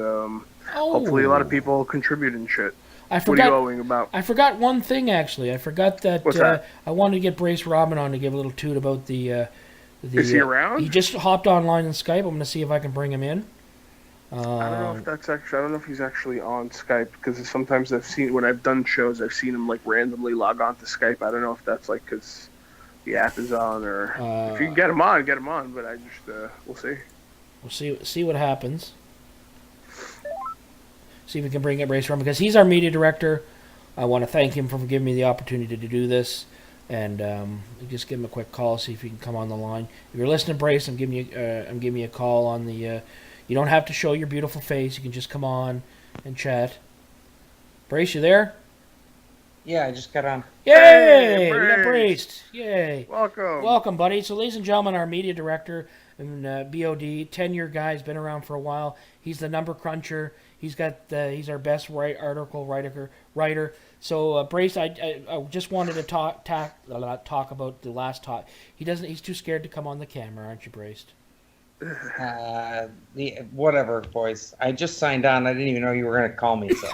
hopefully a lot of people contribute and shit. What are you owing about? I forgot one thing, actually. I forgot that, What's that? I wanted to get Brace Robin on to give a little toot about the is he around? He just hopped online on Skype. I'm going to see if I can bring him in. I don't know if that's actually. I don't know if he's actually on Skype, because sometimes I've seen, when I've done shows, I've seen him like randomly log on to Skype. I don't know if that's like because the app is on, or if you can get him on, get him on. But I just we'll see. We'll see what happens. See if we can bring up Brace Robin, because he's our media director. I want to thank him for giving me the opportunity to do this. And just give him a quick call, see if he can come on the line. If you're listening, Brace, I'm giving you a call on the. You don't have to show your beautiful face. You can just come on and chat. Brace, you there? Yeah, I just got on. Yay! Hey, We got Brace. Braced. Yay! Welcome, buddy. So, ladies and gentlemen, our media director and BOD, 10-year guy, has been around for a while. He's the number cruncher. He's our best article writer. So, Brace, I just wanted to talk about the last talk. He's too scared to come on the camera, aren't you, Braced? Whatever, boys. I just signed on. I didn't even know you were going to call me. So.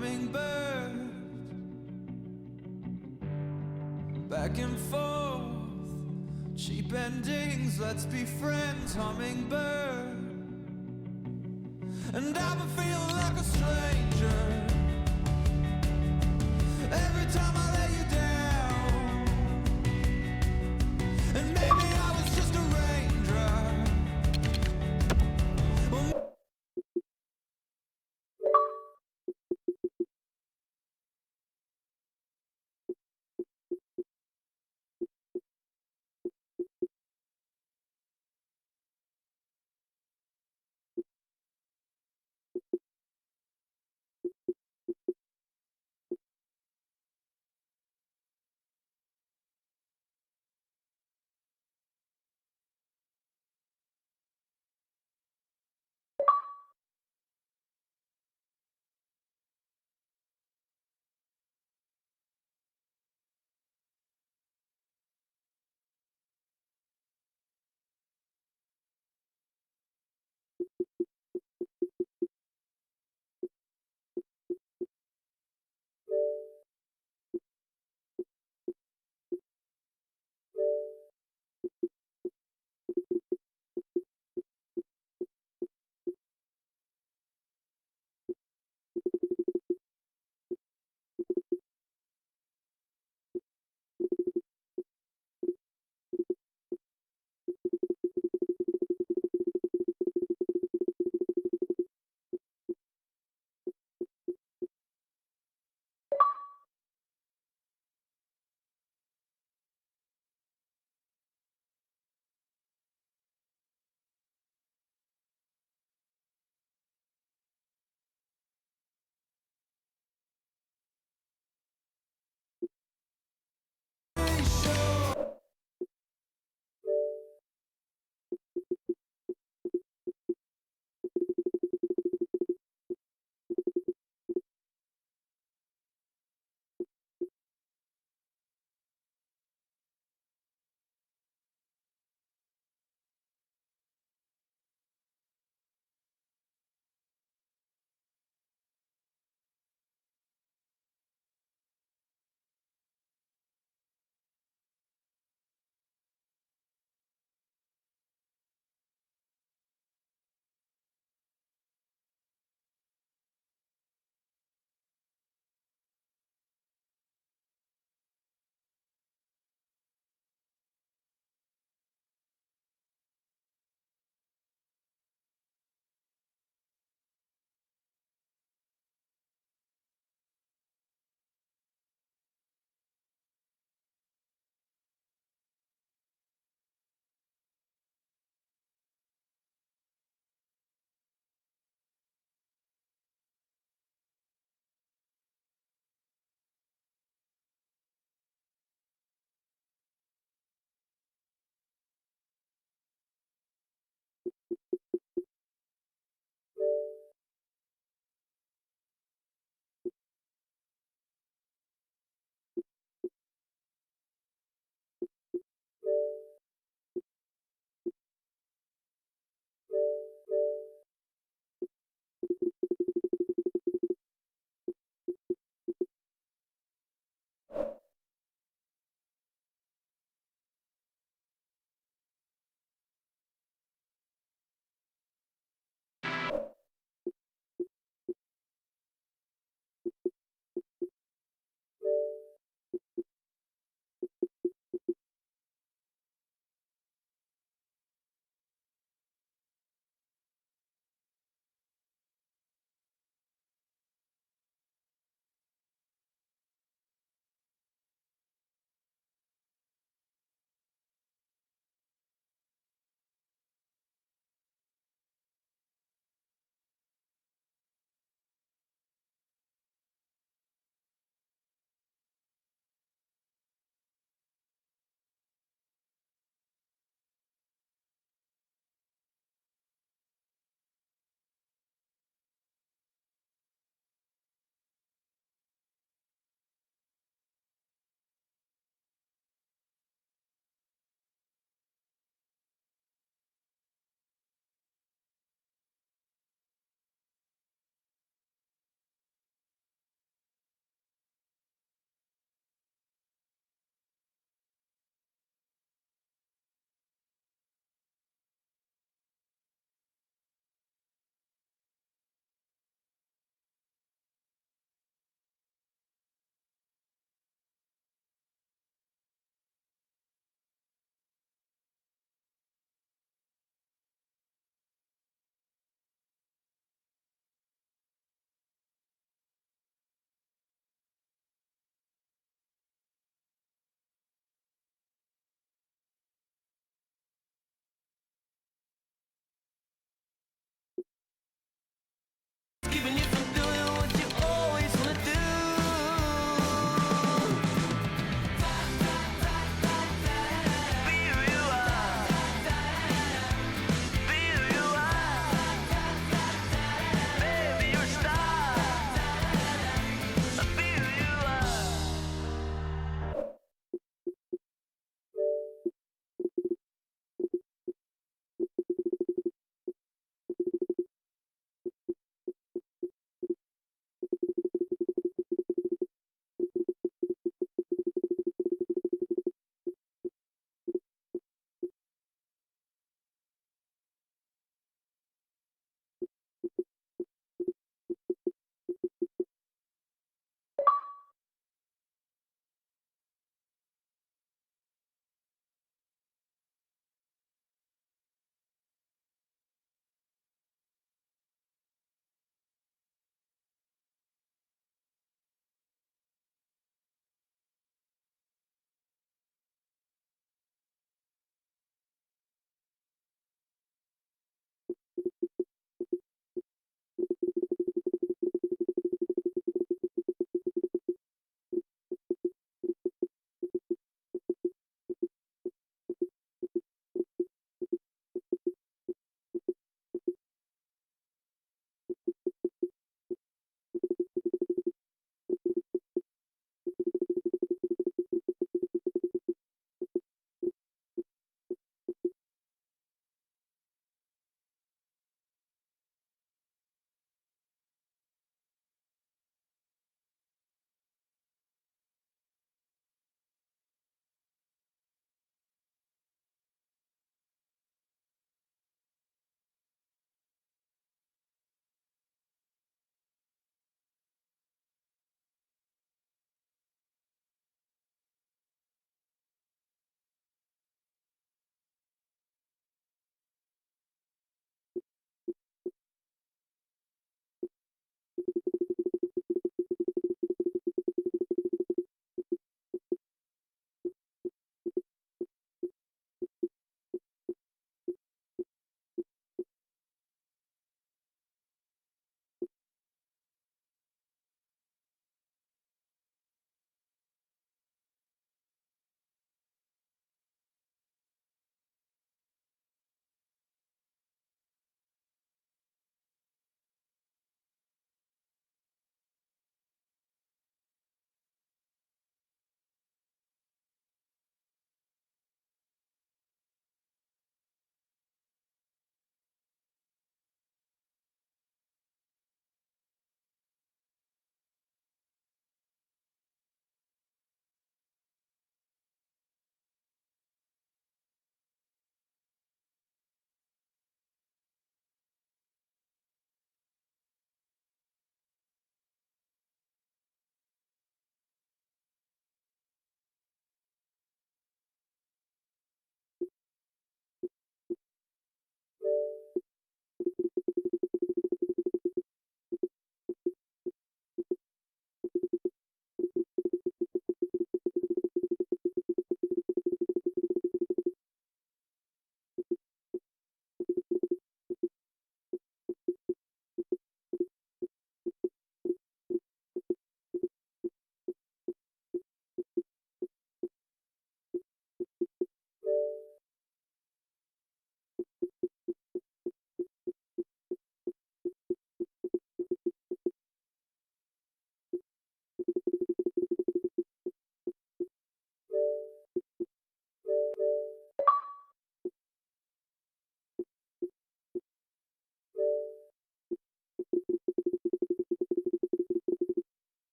hummingbird. Back and forth, cheap endings, let's be friends, hummingbird. And I've been feeling like a stranger every time I let you down. And maybe I was just a raindrop. Well,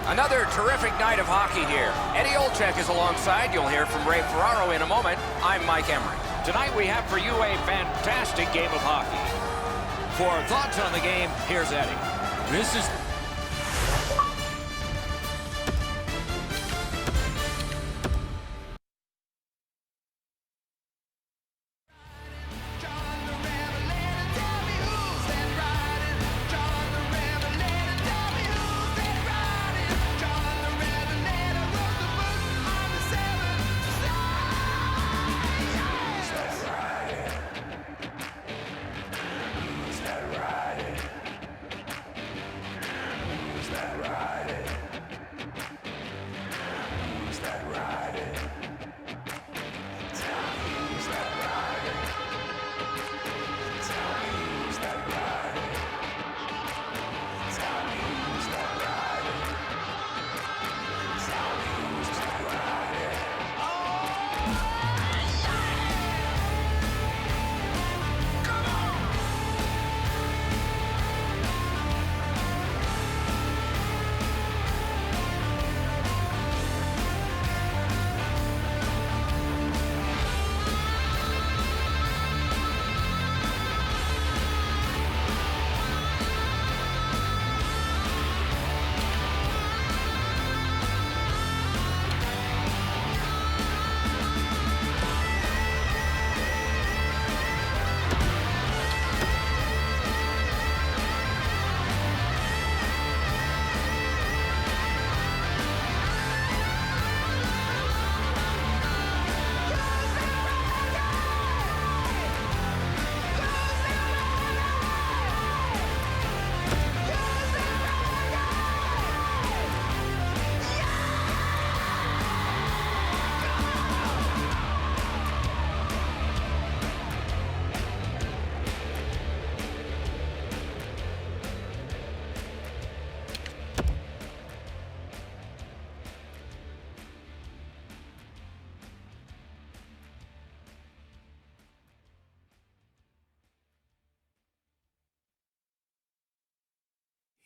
Another terrific night of hockey here. Eddie Olczyk is alongside. You'll hear from Ray Ferraro in a moment. I'm Mike Emery. Tonight we have for you a fantastic game of hockey. For thoughts on the game, here's Eddie. This is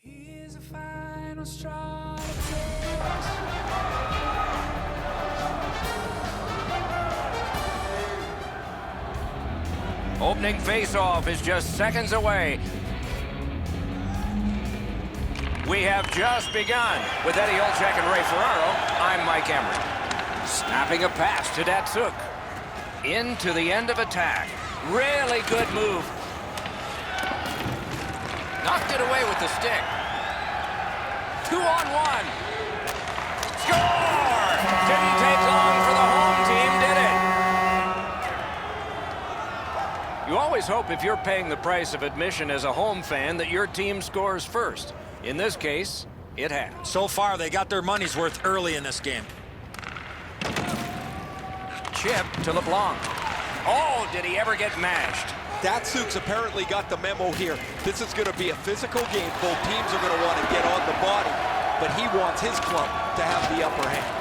Here's a final straw to take. Opening face-off is just seconds away. We have just begun. With Eddie Olczyk and Ray Ferraro, I'm Mike Emery. Snapping a pass to Datsuk. Into the end of attack. Really good move. Knocked it away with the stick. 2-on-1. Score! Didn't take long for the home team, did it? You always hope if you're paying the price of admission as a home fan that your team scores first. In this case, it has. so far they got their money's worth early in this game. Chip to LeBlanc. Oh, did he ever get mashed? Datsuk's apparently got the memo here. This is going to be a physical game. Both teams are going to want to get on the body, but he wants his club to have the upper hand.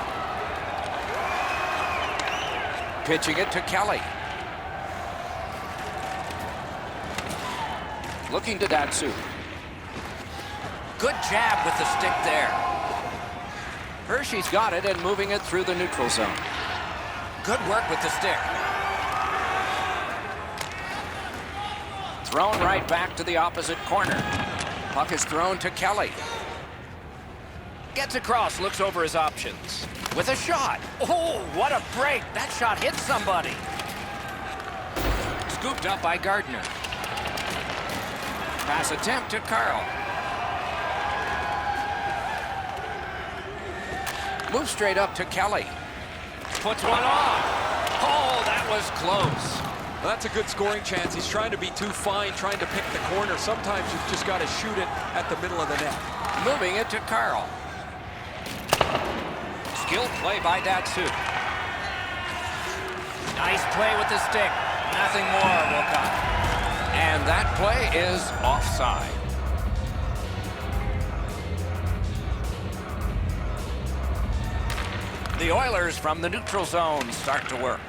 Pitching it to Kelly. Looking to Datsuk. Good jab with the stick there. Hershey's got it and moving it through the neutral zone. Good work with the stick. Thrown right back to the opposite corner. Puck is thrown to Kelly. Gets across, looks over his options. With a shot. Oh, what a break. That shot hit somebody. Scooped up by Gardner. Pass attempt to Carl. Move straight up to Kelly. Puts one on. Oh, that was close. Well, that's a good scoring chance. He's trying to be too fine, trying to pick the corner. Sometimes you've just got to shoot it at the middle of the net. Moving it to Carl. Skilled play by Datsuk. Nice play with the stick. Nothing more will come. And that play is offside. The Oilers from the neutral zone start to work.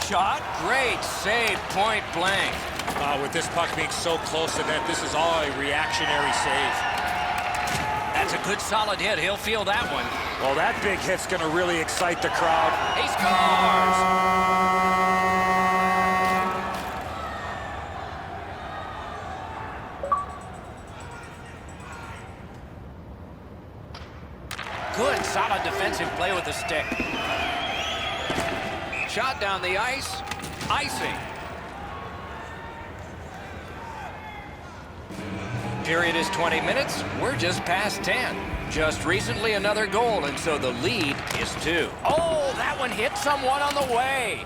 Shot, great save, point blank. With this puck being so close to net, this is all a reactionary save. That's a good solid hit. He'll feel that one. Well, that big hit's going to really excite the crowd. He scores! Good, solid defensive play with the stick. Shot down the ice. Icing. Period is 20 minutes. We're just past 10. Just recently another goal, and so the lead is 2. Oh, that one hit someone on the way.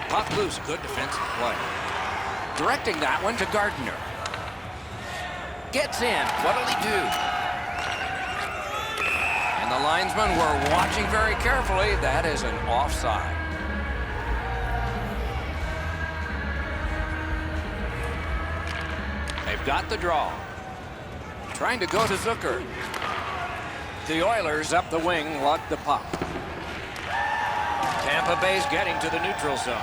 Puck loose. Good defensive play. Directing that one to Gardner. Gets in. What'll he do? And the linesmen were watching very carefully. That is an offside. They've got the draw. Trying to go to Zucker. The Oilers up the wing lug the puck. Tampa Bay's getting to the neutral zone.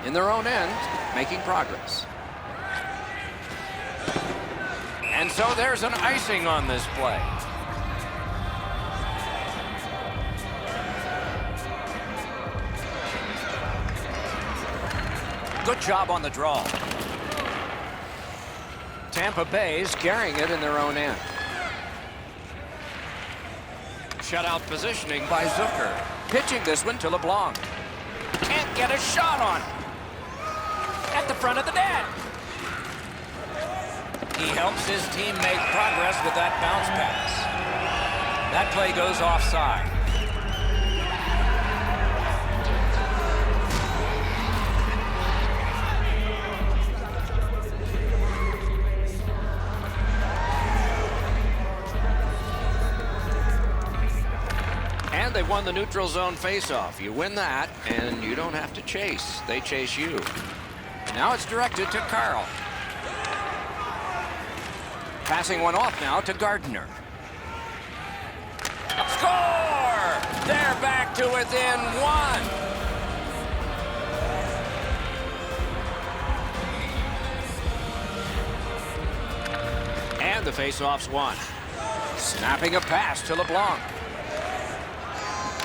In their own end, making progress. And so there's an icing on this play. Good job on the draw. Tampa Bay's carrying it in their own end. Shutout positioning by Zucker. Pitching this one to LeBlanc. Can't get a shot on. At the front of the net. He helps his team make progress with that bounce pass. That play goes offside. And they won the neutral zone faceoff. You win that, and you don't have to chase. They chase you. And now it's directed to Carl. Passing one off now to Gardner. Score! They're back to within 1. And the faceoff's won. Snapping a pass to LeBlanc.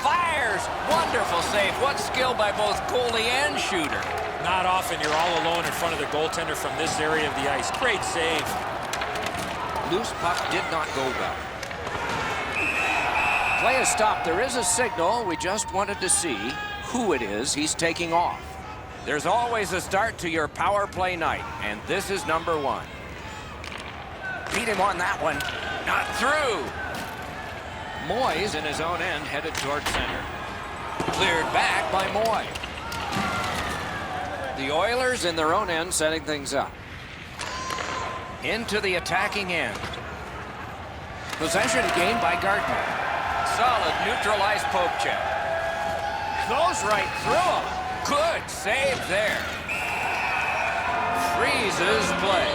Fires! Wonderful save. What skill by both goalie and shooter. Not often you're all alone in front of the goaltender from this area of the ice. Great save. Loose puck did not go well. Play is stopped. There is a signal. We just wanted to see who it is he's taking off. There's always a start to your power play night, and this is number 1. Beat him on that one. Not through. Moyes in his own end headed toward center. Cleared back by Moy. The Oilers in their own end setting things up. Into the attacking end. Possession gained by Gardner. Solid neutralized poke check. Goes right through him. Good save there. Freezes play.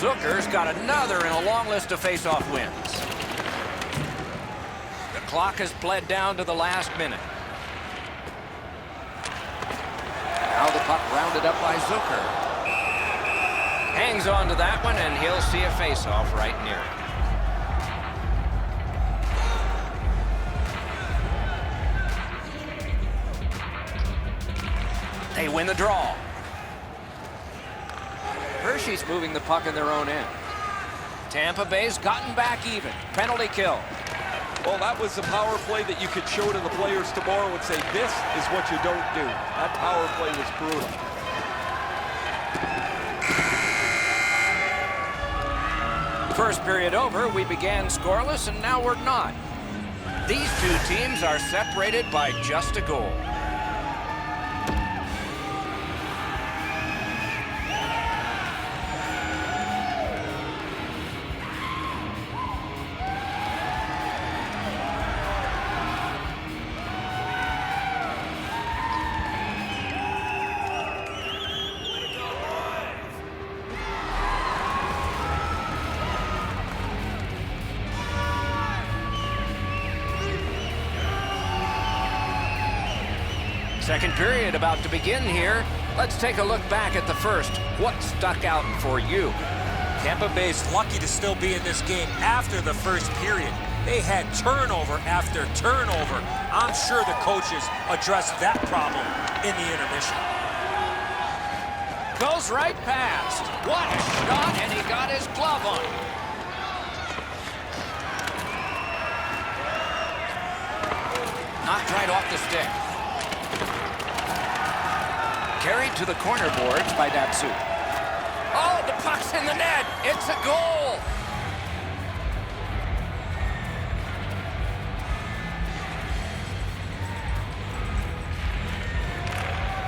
Zucker's got another in a long list of face-off wins. The clock has bled down to the last minute. Now the puck rounded up by Zucker. Hangs on to that one, and he'll see a face-off right near it. They win the draw. Hershey's moving the puck in their own end. Tampa Bay's gotten back even. Penalty kill. Well, that was a power play that you could show to the players tomorrow and say, this is what you don't do. That power play was brutal. First period over, we began scoreless, and now we're not. These two teams are separated by just a goal. Second period about to begin here. Let's take a look back at the first. What stuck out for you? Tampa Bay's lucky to still be in this game after the first period. They had turnover after turnover. I'm sure the coaches addressed that problem in the intermission. Goes right past. What a shot, and he got his glove on. Knocked right off the stick. Carried to the corner boards by Datsu. Oh, the puck's in the net. It's a goal.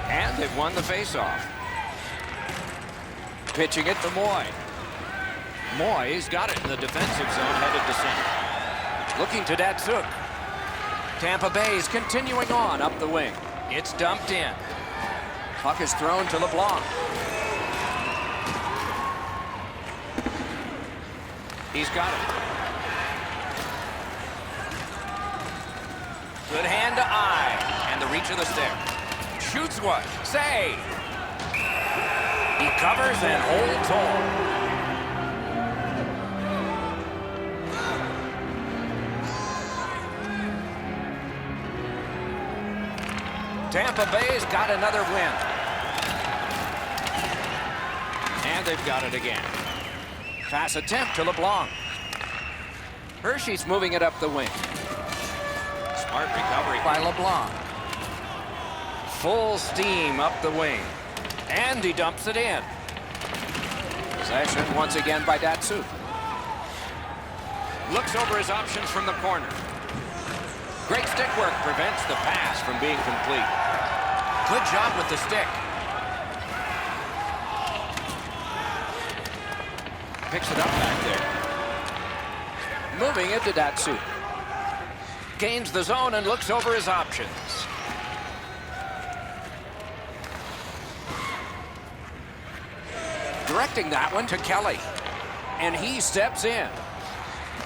And they've won the faceoff. Pitching it to Moy. Moy's got it in the defensive zone, headed to center. Looking to Datsuk. Tampa Bay's continuing on up the wing. It's dumped in. Puck is thrown to LeBlanc. He's got it. Good hand to eye. And the reach of the stick. Shoots one. Save. He covers and holds on. Tampa Bay's got another win. And they've got it again. Pass attempt to LeBlanc. Hershey's moving it up the wing. Smart recovery by LeBlanc. Full steam up the wing. And he dumps it in. Possession once again by Datsu. Looks over his options from the corner. Great stick work prevents the pass from being complete. Good job with the stick. Picks it up back there. Moving it to Datsu. Gains the zone and looks over his options. Directing that one to Kelly. And he steps in.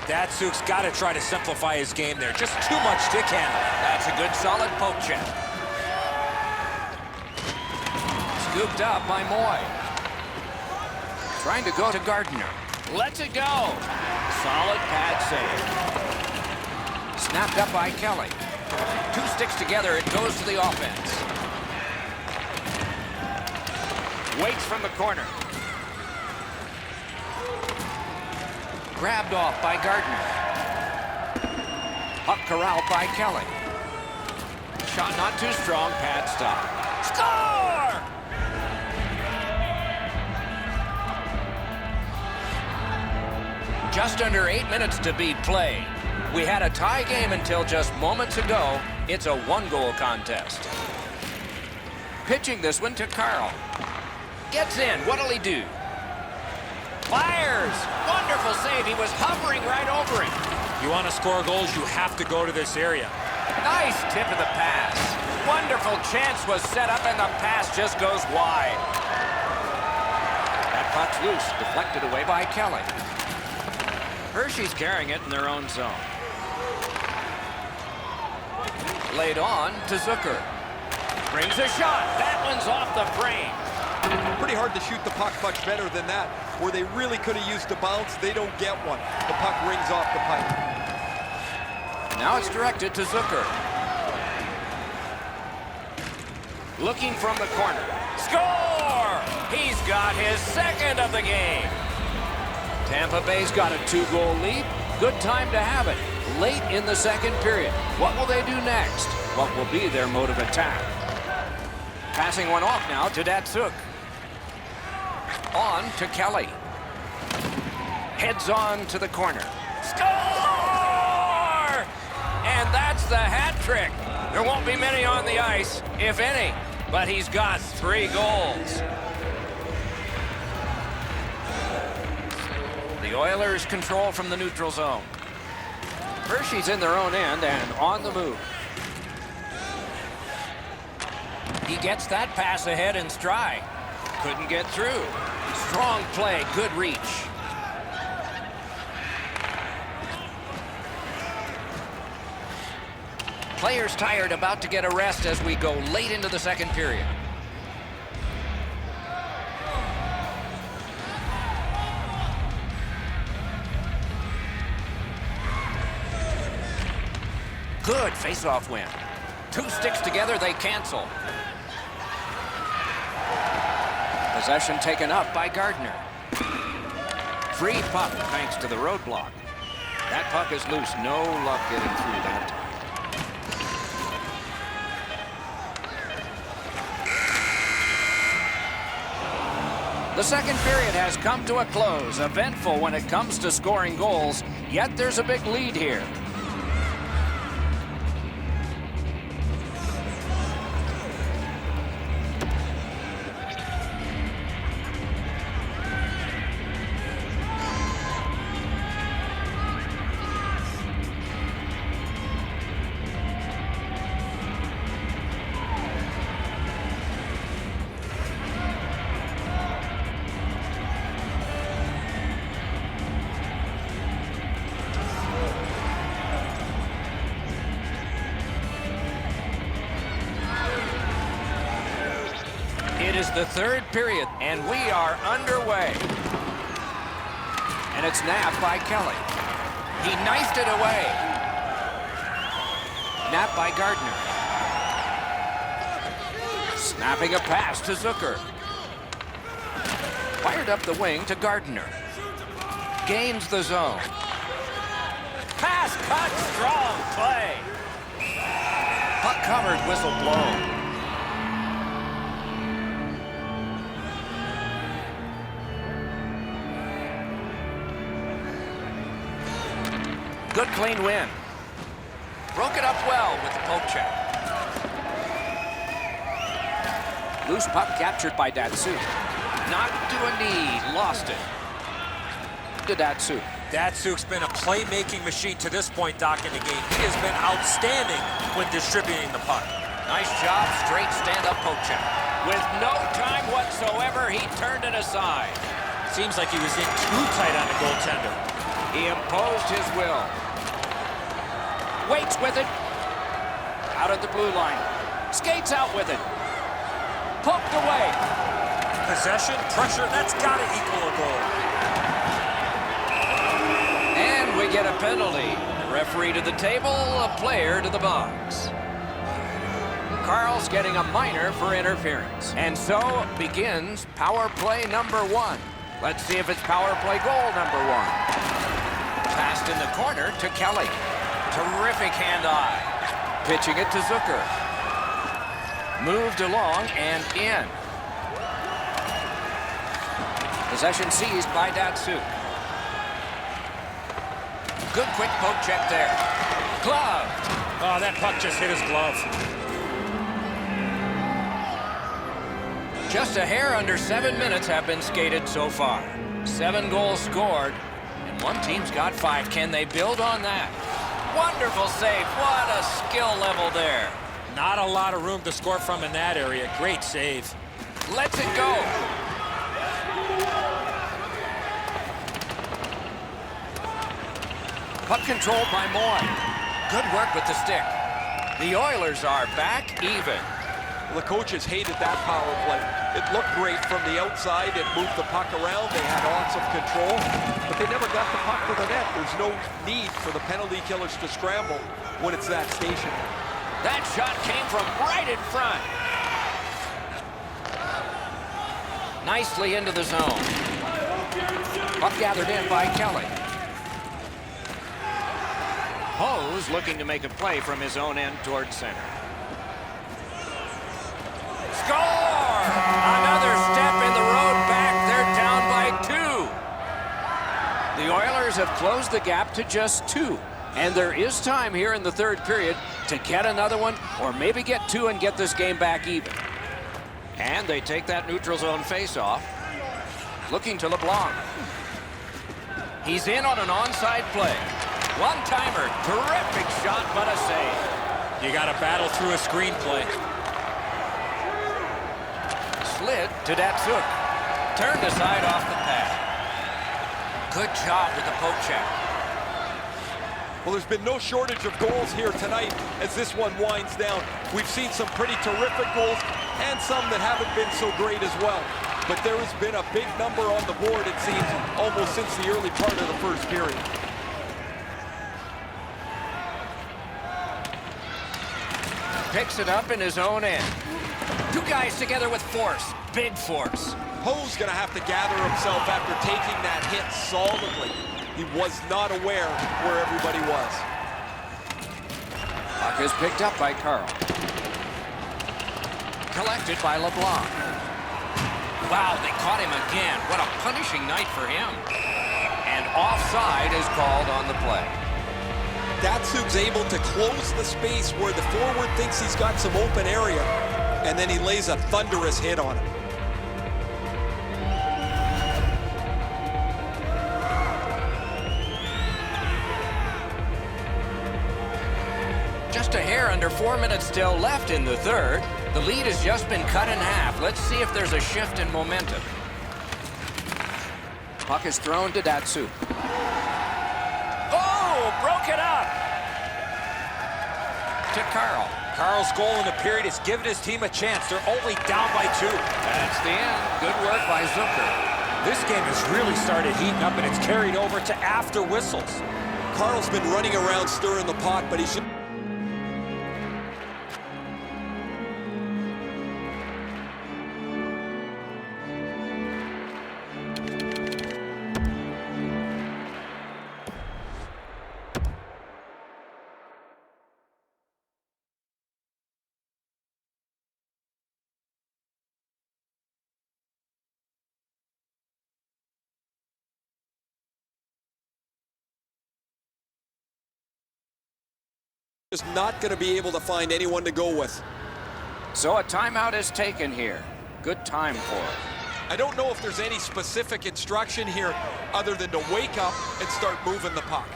Datsuk's got to try to simplify his game there. Just too much stick handle. That's a good solid poke check. Scooped up by Moy. Trying to go to Gardner. Lets it go. Solid pad save. Snapped up by Kelly. Two sticks together, it goes to the offense. Waits from the corner. Grabbed off by Gardner. Puck corralled by Kelly. Shot not too strong, pad stop. Score! Just under 8 minutes to be played. We had a tie game until just moments ago. It's a one-goal contest. Pitching this one to Carl. Gets in, what'll he do? Fires! Wonderful save. He was hovering right over it. You want to score goals, you have to go to this area. Nice tip of the pass. Wonderful chance was set up and the pass just goes wide. That puck's loose, deflected away by Kelly. Hershey's carrying it in their own zone. Laid on to Zucker. Brings a shot. That one's off the frame. Pretty hard to shoot the puck much better than that. Where they really could have used a bounce, they don't get one. The puck rings off the pipe. Now it's directed to Zucker. Looking from the corner. Score! He's got his second of the game. Tampa Bay's got a 2-goal lead. Good time to have it. Late in the second period. What will they do next? What will be their mode of attack? Passing one off now to Datsuk. On to Kelly. Heads on to the corner. Score! And that's the hat trick. There won't be many on the ice, if any, but he's got 3 goals. The Oilers control from the neutral zone. Hershey's in their own end and on the move. He gets that pass ahead in stride. Couldn't get through. Strong play, good reach. Players tired, about to get a rest as we go late into the second period. Good face-off win. Two sticks together, they cancel. Possession taken up by Gardner. Free puck thanks to the roadblock. That puck is loose. No luck getting through that time. The second period has come to a close. Eventful when it comes to scoring goals, yet there's a big lead here. It is the third period, and we are underway. And it's napped by Kelly. He knifed it away. Napped by Gardner. Snapping a pass to Zucker. Fired up the wing to Gardner. Gains the zone. Pass cut, strong play. Puck covered, whistle blown. Good clean win. Broke it up well with the poke check. Loose puck captured by Datsuk. Knocked to a knee, lost it. To Datsuk. Datsuk's been a playmaking machine to this point, Doc, in the game. He has been outstanding when distributing the puck. Nice job, straight stand-up poke check. With no time whatsoever, he turned it aside. Seems like he was in too tight on the goaltender. He imposed his will. Waits with it. Out at the blue line. Skates out with it. Poked away. Possession, pressure, that's got to equal a goal. And we get a penalty. Referee to the table, a player to the box. Carl's getting a minor for interference. And so begins power play number 1. Let's see if it's power play goal number 1. Passed in the corner to Kelly. Terrific hand-eye. Pitching it to Zucker. Moved along and in. Possession seized by Datsuk. Good quick poke check there. Gloved. Oh, that puck just hit his glove. Just a hair under 7 minutes have been skated so far. 7 goals scored, and one team's got 5. Can they build on that? Wonderful save. What a skill level there. Not a lot of room to score from in that area. Great save. Lets it go. Puck controlled by Moy. Good work with the stick. The Oilers are back even. The coaches hated that power play. It looked great from the outside. It moved the puck around. They had lots of control, but they never got the puck to the net. There's no need for the penalty killers to scramble when it's that station. That shot came from right in front. Nicely into the zone. Puck gathered in by Kelly. Hose looking to make a play from his own end towards center. Score! Another step in the road back. They're down by 2. The Oilers have closed the gap to just 2. And there is time here in the third period to get another one or maybe get 2 and get this game back even. And they take that neutral zone face-off. Looking to LeBlanc. He's in on an onside play. One-timer. Terrific shot, but a save. You got to battle through a screenplay. Slid to Datsuk. Turned aside off the pad. Good job with the poke check. Well, there's been no shortage of goals here tonight as this one winds down. We've seen some pretty terrific goals and some that haven't been so great as well. But there has been a big number on the board, it seems, almost since the early part of the first period. Picks it up in his own end. Two guys together with force, big force. Xohl's going to have to gather himself after taking that hit solidly. He was not aware where everybody was. Puck is picked up by Carl. Collected by LeBlanc. Wow, they caught him again. What a punishing night for him. And offside is called on the play. Datsuk's able to close the space where the forward thinks he's got some open area, and then he lays a thunderous hit on it. Just a hair under 4 minutes still left in the third. The lead has just been cut in half. Let's see if there's a shift in momentum. Puck is thrown to Datsuk. Oh, broke it up. To Carl. Carl's goal in the period has given his team a chance. They're only down by 2. That's the end. Good work by Zucker. This game has really started heating up, and it's carried over to after whistles. Carl's been running around stirring the pot, but he should... is not going to be able to find anyone to go with. So a timeout is taken here. Good time for it. I don't know if there's any specific instruction here other than to wake up and start moving the puck.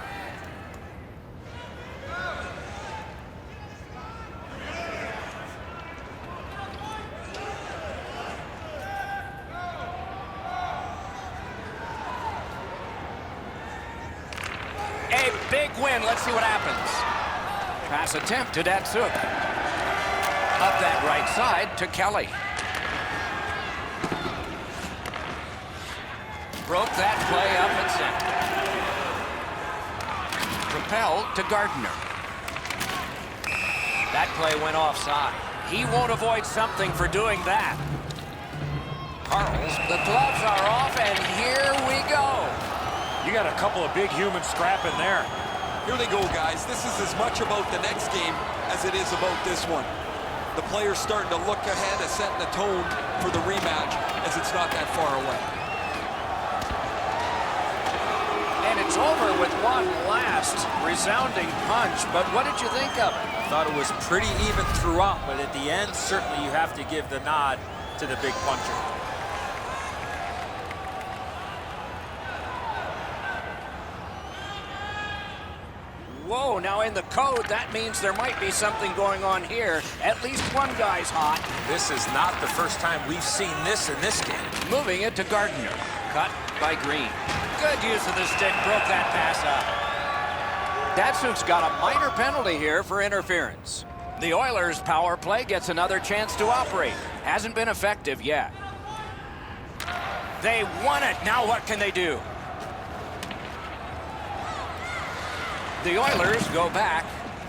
A big win. Let's see what happens. Pass attempt to Datsuk. Up that right side to Kelly. Broke that play up and center. Propelled to Gardner. That play went offside. He won't avoid something for doing that. Carls, the gloves are off, and here we go. You got a couple of big humans scrapping there. Here they go, guys. This is as much about the next game as it is about this one. The players starting to look ahead and setting the tone for the rematch as it's not that far away. And it's over with one last resounding punch. But what did you think of it? I thought it was pretty even throughout, but at the end, certainly you have to give the nod to the big puncher. Whoa, now in the code, that means there might be something going on here. At least one guy's hot. This is not the first time we've seen this in this game. Moving it to Gardner. Cut by Green. Good use of the stick, broke that pass up. Datsuk's got a minor penalty here for interference. The Oilers' power play gets another chance to operate. Hasn't been effective yet. They won it. Now what can they do? The Oilers go back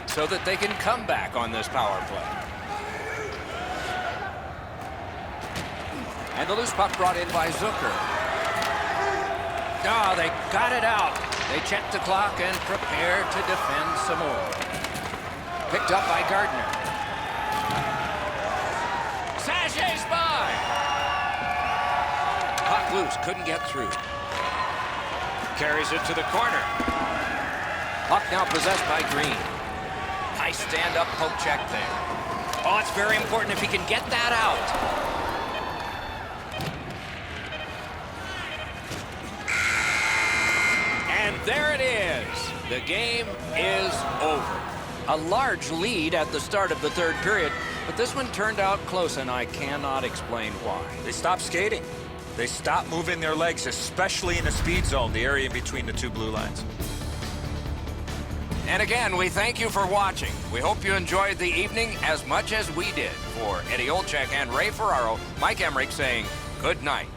so that they can come back on this power play. And the loose puck brought in by Zucker. Oh, they got it out. They check the clock and prepare to defend some more. Picked up by Gardner. Sashays by. Puck loose, couldn't get through. Carries it to the corner. Puck now possessed by Green. Nice stand-up poke check there. Oh, it's very important if he can get that out. And there it is. The game is over. A large lead at the start of the third period, but this one turned out close, and I cannot explain why. They stopped skating. They stopped moving their legs, especially in the speed zone, the area in between the two blue lines. And again, we thank you for watching. We hope you enjoyed the evening as much as we did. For Eddie Olczyk and Ray Ferraro, Mike Emmerich saying good night.